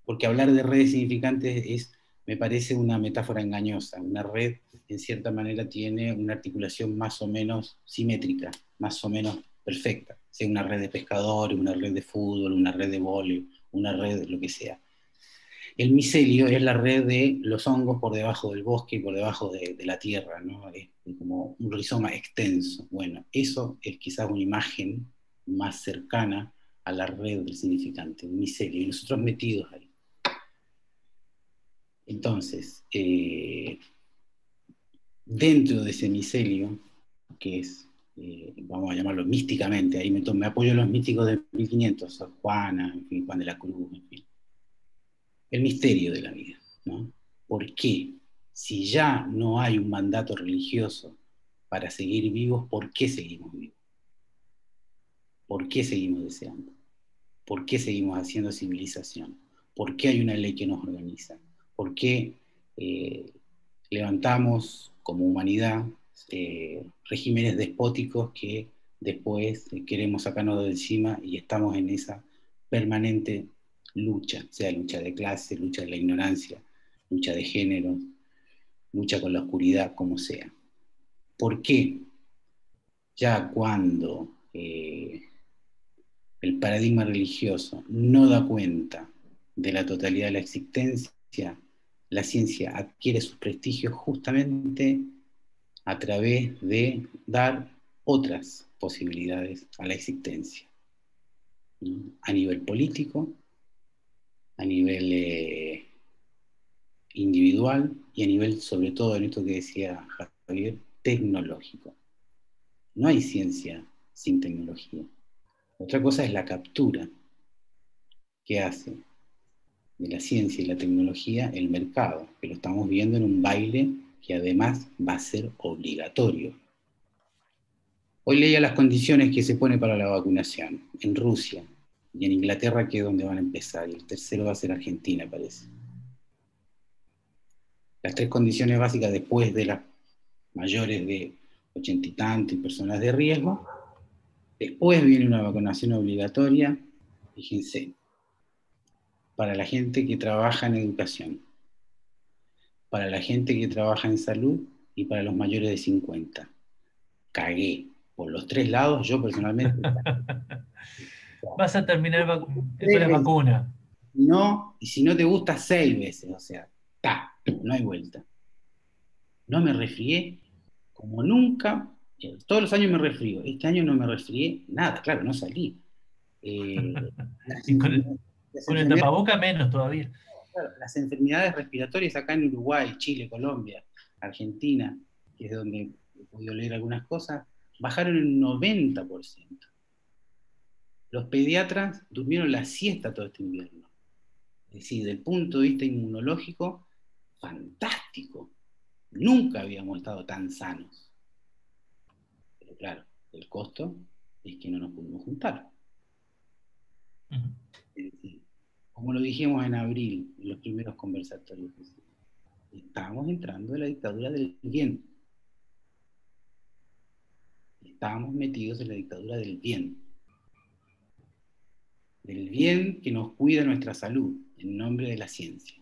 porque hablar de redes significantes me parece una metáfora engañosa. Una red, en cierta manera, tiene una articulación más o menos simétrica, más o menos perfecta, sea una red de pescadores, una red de fútbol, una red de vóley, una red de lo que sea. El micelio es la red de los hongos por debajo del bosque y por debajo de la tierra, ¿no? Es como un rizoma extenso. Bueno, eso es quizás una imagen más cercana a la red del significante, un micelio, y nosotros metidos ahí. Entonces, dentro de ese micelio, que es, vamos a llamarlo místicamente, ahí me apoyo en los místicos de 1500, Sor Juana, en fin, Juan de la Cruz, en fin. El misterio de la vida, ¿no? ¿Por qué? Si ya no hay un mandato religioso para seguir vivos, ¿por qué seguimos vivos? ¿Por qué seguimos deseando? ¿Por qué seguimos haciendo civilización? ¿Por qué hay una ley que nos organiza? ¿Por qué levantamos como humanidad regímenes despóticos que después queremos sacarnos de encima y estamos en esa permanente lucha, sea lucha de clase, lucha de la ignorancia, lucha de género, lucha con la oscuridad, como sea? ¿Por qué? Ya cuando el paradigma religioso no da cuenta de la totalidad de la existencia, la ciencia adquiere su prestigio justamente a través de dar otras posibilidades a la existencia, ¿no? A nivel político, a nivel individual y a nivel, sobre todo, en esto que decía Javier, tecnológico. No hay ciencia sin tecnología. Otra cosa es la captura que hace de la ciencia y la tecnología el mercado, que lo estamos viendo en un baile que además va a ser obligatorio. Hoy leía las condiciones que se pone para la vacunación en Rusia y en Inglaterra, que es donde van a empezar, y el tercero va a ser Argentina, parece. Las tres condiciones básicas después de las mayores de 80 y tantos y personas de riesgo. Después viene una vacunación obligatoria, fíjense, para la gente que trabaja en educación, para la gente que trabaja en salud y para los mayores de 50. Cagué. Por los tres lados, yo personalmente. Vas a terminar con la vacuna. No, y si no te gusta, 6 veces, o sea, no hay vuelta. No me resfrié como nunca, todos los años me resfrío, este año no me resfrié nada, claro, no salí. Y con el tapaboca menos todavía. Claro, las enfermedades respiratorias acá en Uruguay, Chile, Colombia, Argentina, que es donde he podido leer algunas cosas, bajaron en un 90%. Los pediatras durmieron la siesta todo este invierno. Es decir, desde el punto de vista inmunológico, fantástico. Nunca habíamos estado tan sanos. Pero claro, el costo es que no nos pudimos juntar. Es decir, como lo dijimos en abril, en los primeros conversatorios, estábamos entrando en la dictadura del bien. Estábamos metidos en la dictadura del bien. Del bien que nos cuida nuestra salud, en nombre de la ciencia.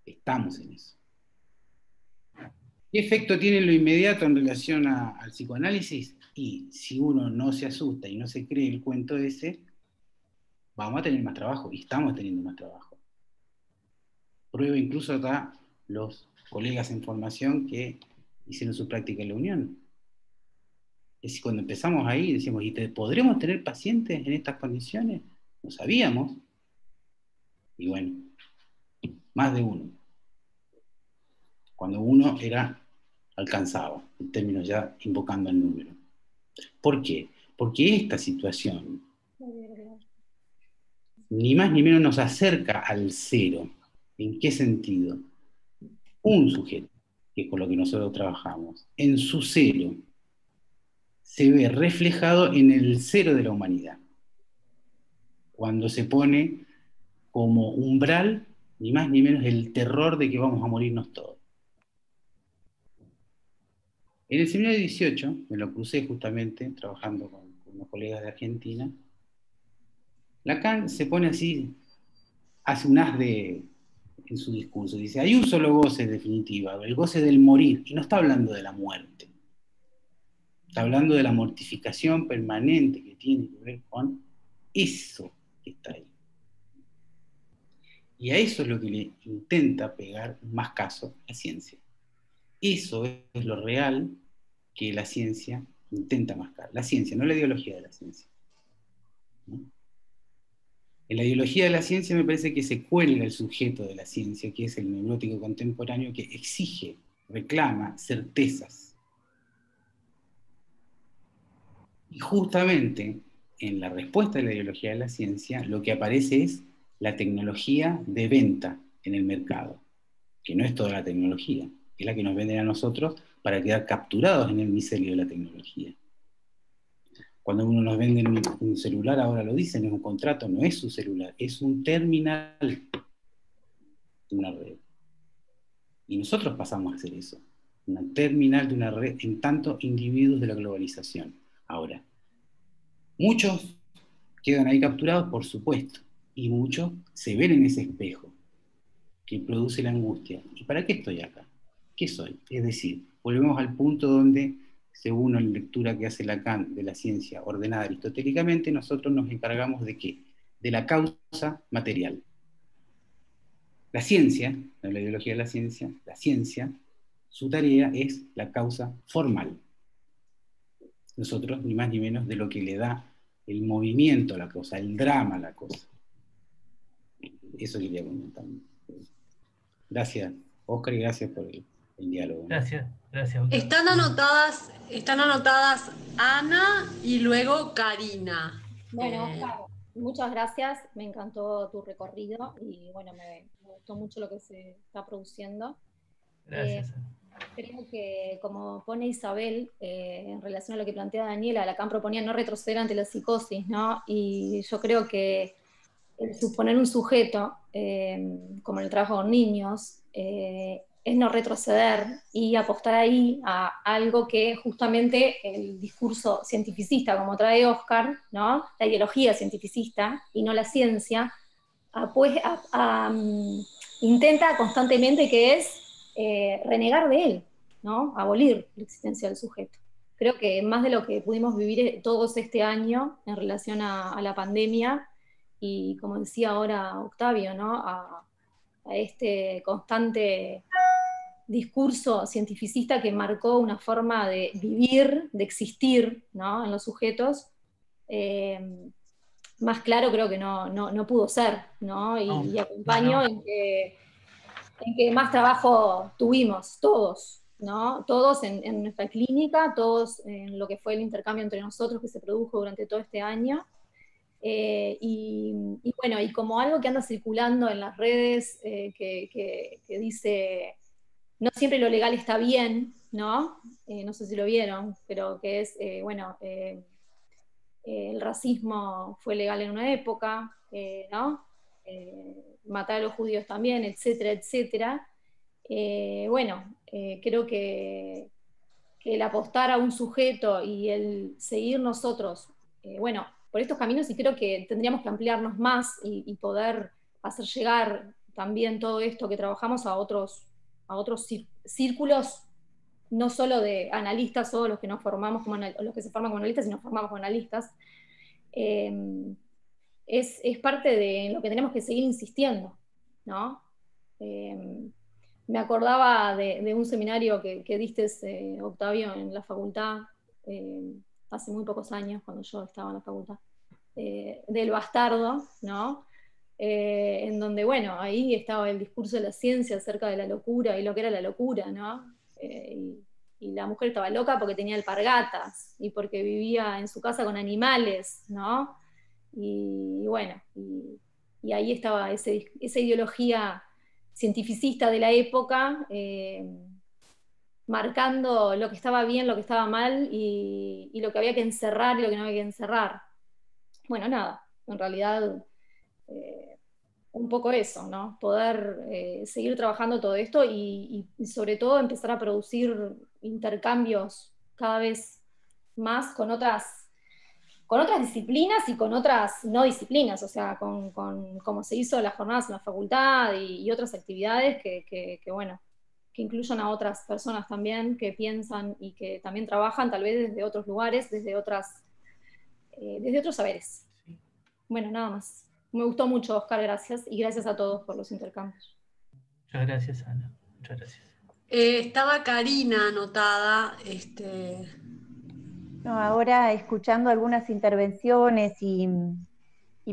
Estamos en eso. ¿Qué efecto tiene en lo inmediato en relación al psicoanálisis? Y si uno no se asusta y no se cree el cuento ese, vamos a tener más trabajo, y estamos teniendo más trabajo. Prueba incluso acá los colegas en formación que hicieron su práctica en la Unión. Es decir, cuando empezamos ahí, decíamos, ¿y podremos tener pacientes en estas condiciones? No sabíamos. Y bueno, más de uno. Cuando uno alcanzaba, en términos ya invocando el número. ¿Por qué? Porque esta situación, ni más ni menos, nos acerca al cero. ¿En qué sentido? Un sujeto, que es con lo que nosotros trabajamos, en su cero, se ve reflejado en el cero de la humanidad. Cuando se pone como umbral, ni más ni menos, el terror de que vamos a morirnos todos. En el seminario 18, me lo crucé justamente, trabajando con unos colegas de Argentina, Lacan se pone así, hace un as en su discurso, dice, hay un solo goce en definitiva, el goce del morir, y no está hablando de la muerte. Está hablando de la mortificación permanente que tiene que ver con eso que está ahí. Y a eso es lo que le intenta pegar más caso la ciencia. Eso es lo real que la ciencia intenta mascar. La ciencia, no la ideología de la ciencia. ¿No? En la ideología de la ciencia me parece que se cuelga el sujeto de la ciencia, que es el neurótico contemporáneo, que exige, reclama certezas. Y justamente en la respuesta de la ideología de la ciencia, lo que aparece es la tecnología de venta en el mercado, que no es toda la tecnología, es la que nos venden a nosotros para quedar capturados en el micelio de la tecnología. Cuando uno nos vende un celular, ahora lo dicen, es un contrato, no es su celular, es un terminal de una red. Y nosotros pasamos a hacer eso, una terminal de una red en tanto individuos de la globalización. Ahora, muchos quedan ahí capturados, por supuesto, y muchos se ven en ese espejo que produce la angustia. ¿Y para qué estoy acá? ¿Qué soy? Es decir, volvemos al punto donde, según la lectura que hace Lacan de la ciencia ordenada aristotélicamente, nosotros nos encargamos de ¿qué? De la causa material. La ciencia, la ideología de la ciencia, su tarea es la causa formal. Nosotros, ni más ni menos, de lo que le da el movimiento a la cosa, el drama a la cosa. Eso quería comentar. Gracias, Oscar, y gracias por el diálogo. Gracias. Están anotadas Ana y luego Karina. Bueno, Oscar, muchas gracias, me encantó tu recorrido y bueno, me gustó mucho lo que se está produciendo. Gracias. Creo que, como pone Isabel, en relación a lo que plantea Daniela, Lacan proponía no retroceder ante la psicosis, ¿no? Y yo creo que el suponer un sujeto, como en el trabajo con niños, es no retroceder y apostar ahí a algo que justamente el discurso cientificista, como trae Oscar, ¿no? La ideología cientificista y no la ciencia, intenta constantemente, que es renegar de él, ¿no? Abolir la existencia del sujeto. Creo que más de lo que pudimos vivir todos este año en relación a la pandemia, y como decía ahora Octavio, ¿no? a este constante discurso cientificista que marcó una forma de vivir, de existir, ¿no? En los sujetos, más claro creo que no pudo ser, ¿no? Y acompaño en que más trabajo tuvimos todos, ¿no? Todos en nuestra clínica, todos en lo que fue el intercambio entre nosotros que se produjo durante todo este año. Y bueno, y como algo que anda circulando en las redes, que dice, no siempre lo legal está bien, ¿no? No sé si lo vieron, pero que es, bueno, el racismo fue legal en una época, ¿no? Matar a los judíos también, etcétera, etcétera. Bueno, creo que el apostar a un sujeto y el seguir nosotros, bueno, por estos caminos, y creo que tendríamos que ampliarnos más y poder hacer llegar también todo esto que trabajamos a otros círculos, no solo de analistas o los que nos formamos como los que se forman como analistas, sino formamos como analistas. Es parte de lo que tenemos que seguir insistiendo, ¿no? Me acordaba de un seminario que diste, Octavio, en la facultad, hace muy pocos años, cuando yo estaba en la facultad, del bastardo, ¿no? En donde, bueno, ahí estaba el discurso de la ciencia acerca de la locura y lo que era la locura, ¿no? Y la mujer estaba loca porque tenía alpargatas y porque vivía en su casa con animales, ¿no? Y bueno, y ahí estaba esa ideología cientificista de la época, marcando lo que estaba bien, lo que estaba mal, y lo que había que encerrar y lo que no había que encerrar. Bueno, nada, en realidad un poco eso, ¿no? Poder seguir trabajando todo esto y sobre todo empezar a producir intercambios cada vez más con otras disciplinas y con otras no disciplinas, o sea, como se hizo las jornadas en la facultad y otras actividades que bueno, que incluyan a otras personas también que piensan y que también trabajan tal vez desde otros lugares, desde otros saberes. Bueno, nada más. Me gustó mucho, Oscar, gracias, y gracias a todos por los intercambios. Muchas gracias, Ana. Muchas gracias. Estaba Karina anotada. No, ahora escuchando algunas intervenciones y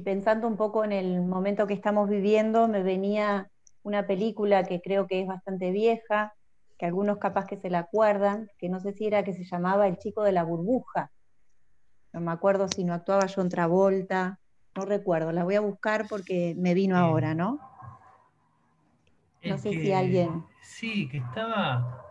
pensando un poco en el momento que estamos viviendo, me venía una película que creo que es bastante vieja, que algunos capaz que se la acuerdan, que no sé si era que se llamaba El chico de la burbuja. No me acuerdo si no actuaba John Travolta, no recuerdo, la voy a buscar porque me vino ahora, ¿no? No sé si alguien... Sí, que estaba...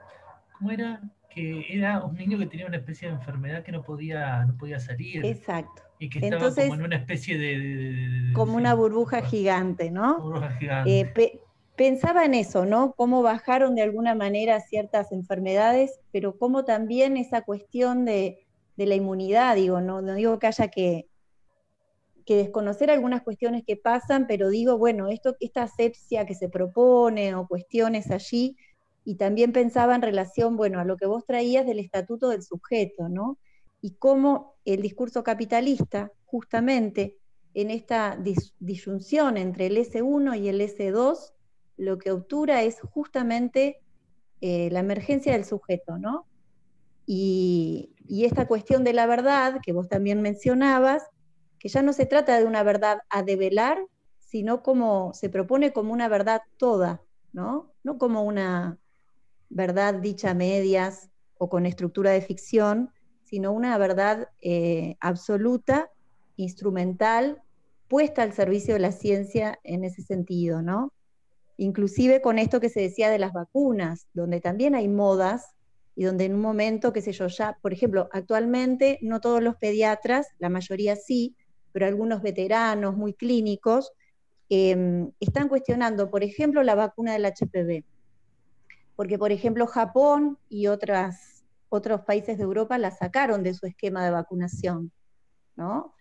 ¿Cómo era? Que era un niño que tenía una especie de enfermedad que no podía salir. Exacto. Y que estaba como en una especie de como una burbuja gigante, ¿no? Burbuja gigante. Pensaba en eso, ¿no? Cómo bajaron de alguna manera ciertas enfermedades, pero cómo también esa cuestión de la inmunidad, digo, no digo que haya que desconocer algunas cuestiones que pasan, pero digo, bueno, esta asepsia que se propone o cuestiones allí, y también pensaba en relación, bueno, a lo que vos traías del estatuto del sujeto, ¿no? Y cómo el discurso capitalista, justamente en esta disyunción entre el S1 y el S2, lo que obtura es justamente la emergencia del sujeto, ¿no? Y esta cuestión de la verdad, que vos también mencionabas, que ya no se trata de una verdad a develar, sino como se propone como una verdad toda, ¿no? No como una verdad dicha a medias o con estructura de ficción, sino una verdad absoluta, instrumental, puesta al servicio de la ciencia en ese sentido, ¿no? Inclusive con esto que se decía de las vacunas, donde también hay modas y donde en un momento, qué sé yo, ya, por ejemplo, actualmente no todos los pediatras, la mayoría sí, pero algunos veteranos muy clínicos están cuestionando, por ejemplo, la vacuna del HPV. Porque, por ejemplo, Japón y otros países de Europa la sacaron de su esquema de vacunación, ¿no?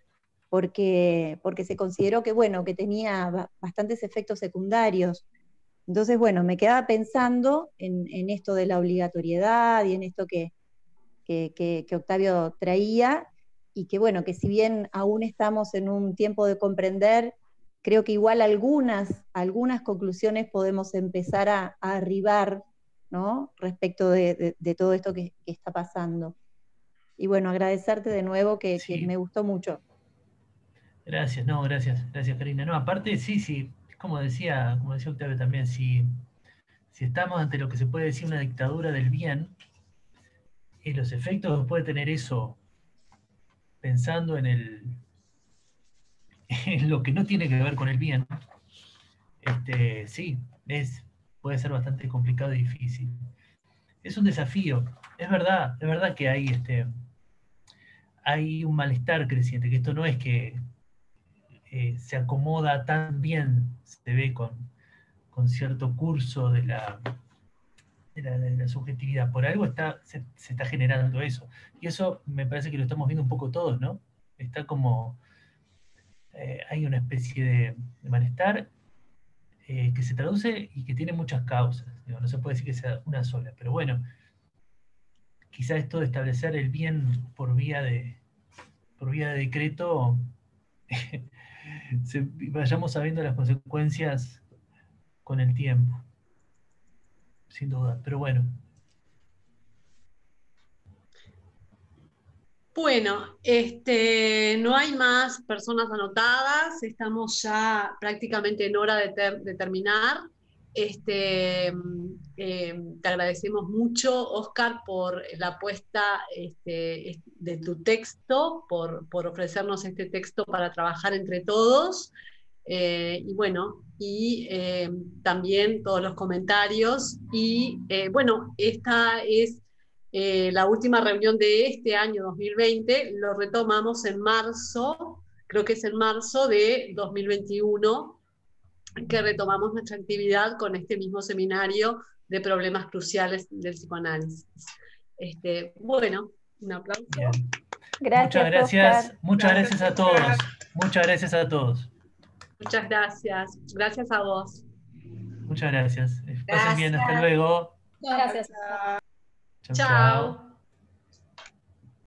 Porque se consideró que, bueno, que tenía bastantes efectos secundarios. Entonces, bueno, me quedaba pensando en esto de la obligatoriedad y en esto que Octavio traía, y que, bueno, que si bien aún estamos en un tiempo de comprender, creo que igual algunas conclusiones podemos empezar a arribar, ¿no? Respecto de todo esto que está pasando. Y bueno, agradecerte de nuevo que me gustó mucho. Gracias, gracias Karina. No, aparte, sí, como decía Octavio también, si si estamos ante lo que se puede decir una dictadura del bien, y los efectos que puede tener eso, pensando en lo que no tiene que ver con el bien, sí, puede ser bastante complicado y difícil. Es un desafío. Es verdad que hay un malestar creciente, que esto no es que se acomoda tan bien, se ve con cierto curso de la subjetividad. Por algo se está generando eso. Y eso me parece que lo estamos viendo un poco todos, ¿no? Está como, hay una especie de malestar que se traduce y que tiene muchas causas. Digo, no se puede decir que sea una sola, pero bueno, quizá esto de establecer el bien por vía de decreto, vayamos sabiendo las consecuencias con el tiempo, sin duda, pero bueno. Bueno, no hay más personas anotadas, estamos ya prácticamente en hora de terminar. Te agradecemos mucho, Oscar, por la apuesta de tu texto, por ofrecernos este texto para trabajar entre todos. Y bueno, también todos los comentarios. Y bueno, esta es la última reunión de este año 2020, lo retomamos en marzo, creo que es en marzo de 2021, que retomamos nuestra actividad con este mismo seminario de problemas cruciales del psicoanálisis. Bueno, un aplauso. Bien. Gracias, muchas gracias a todos. Muchas gracias a todos. Muchas gracias. Gracias a vos. Muchas gracias. Pasen bien, hasta luego. Gracias. Chau, chau.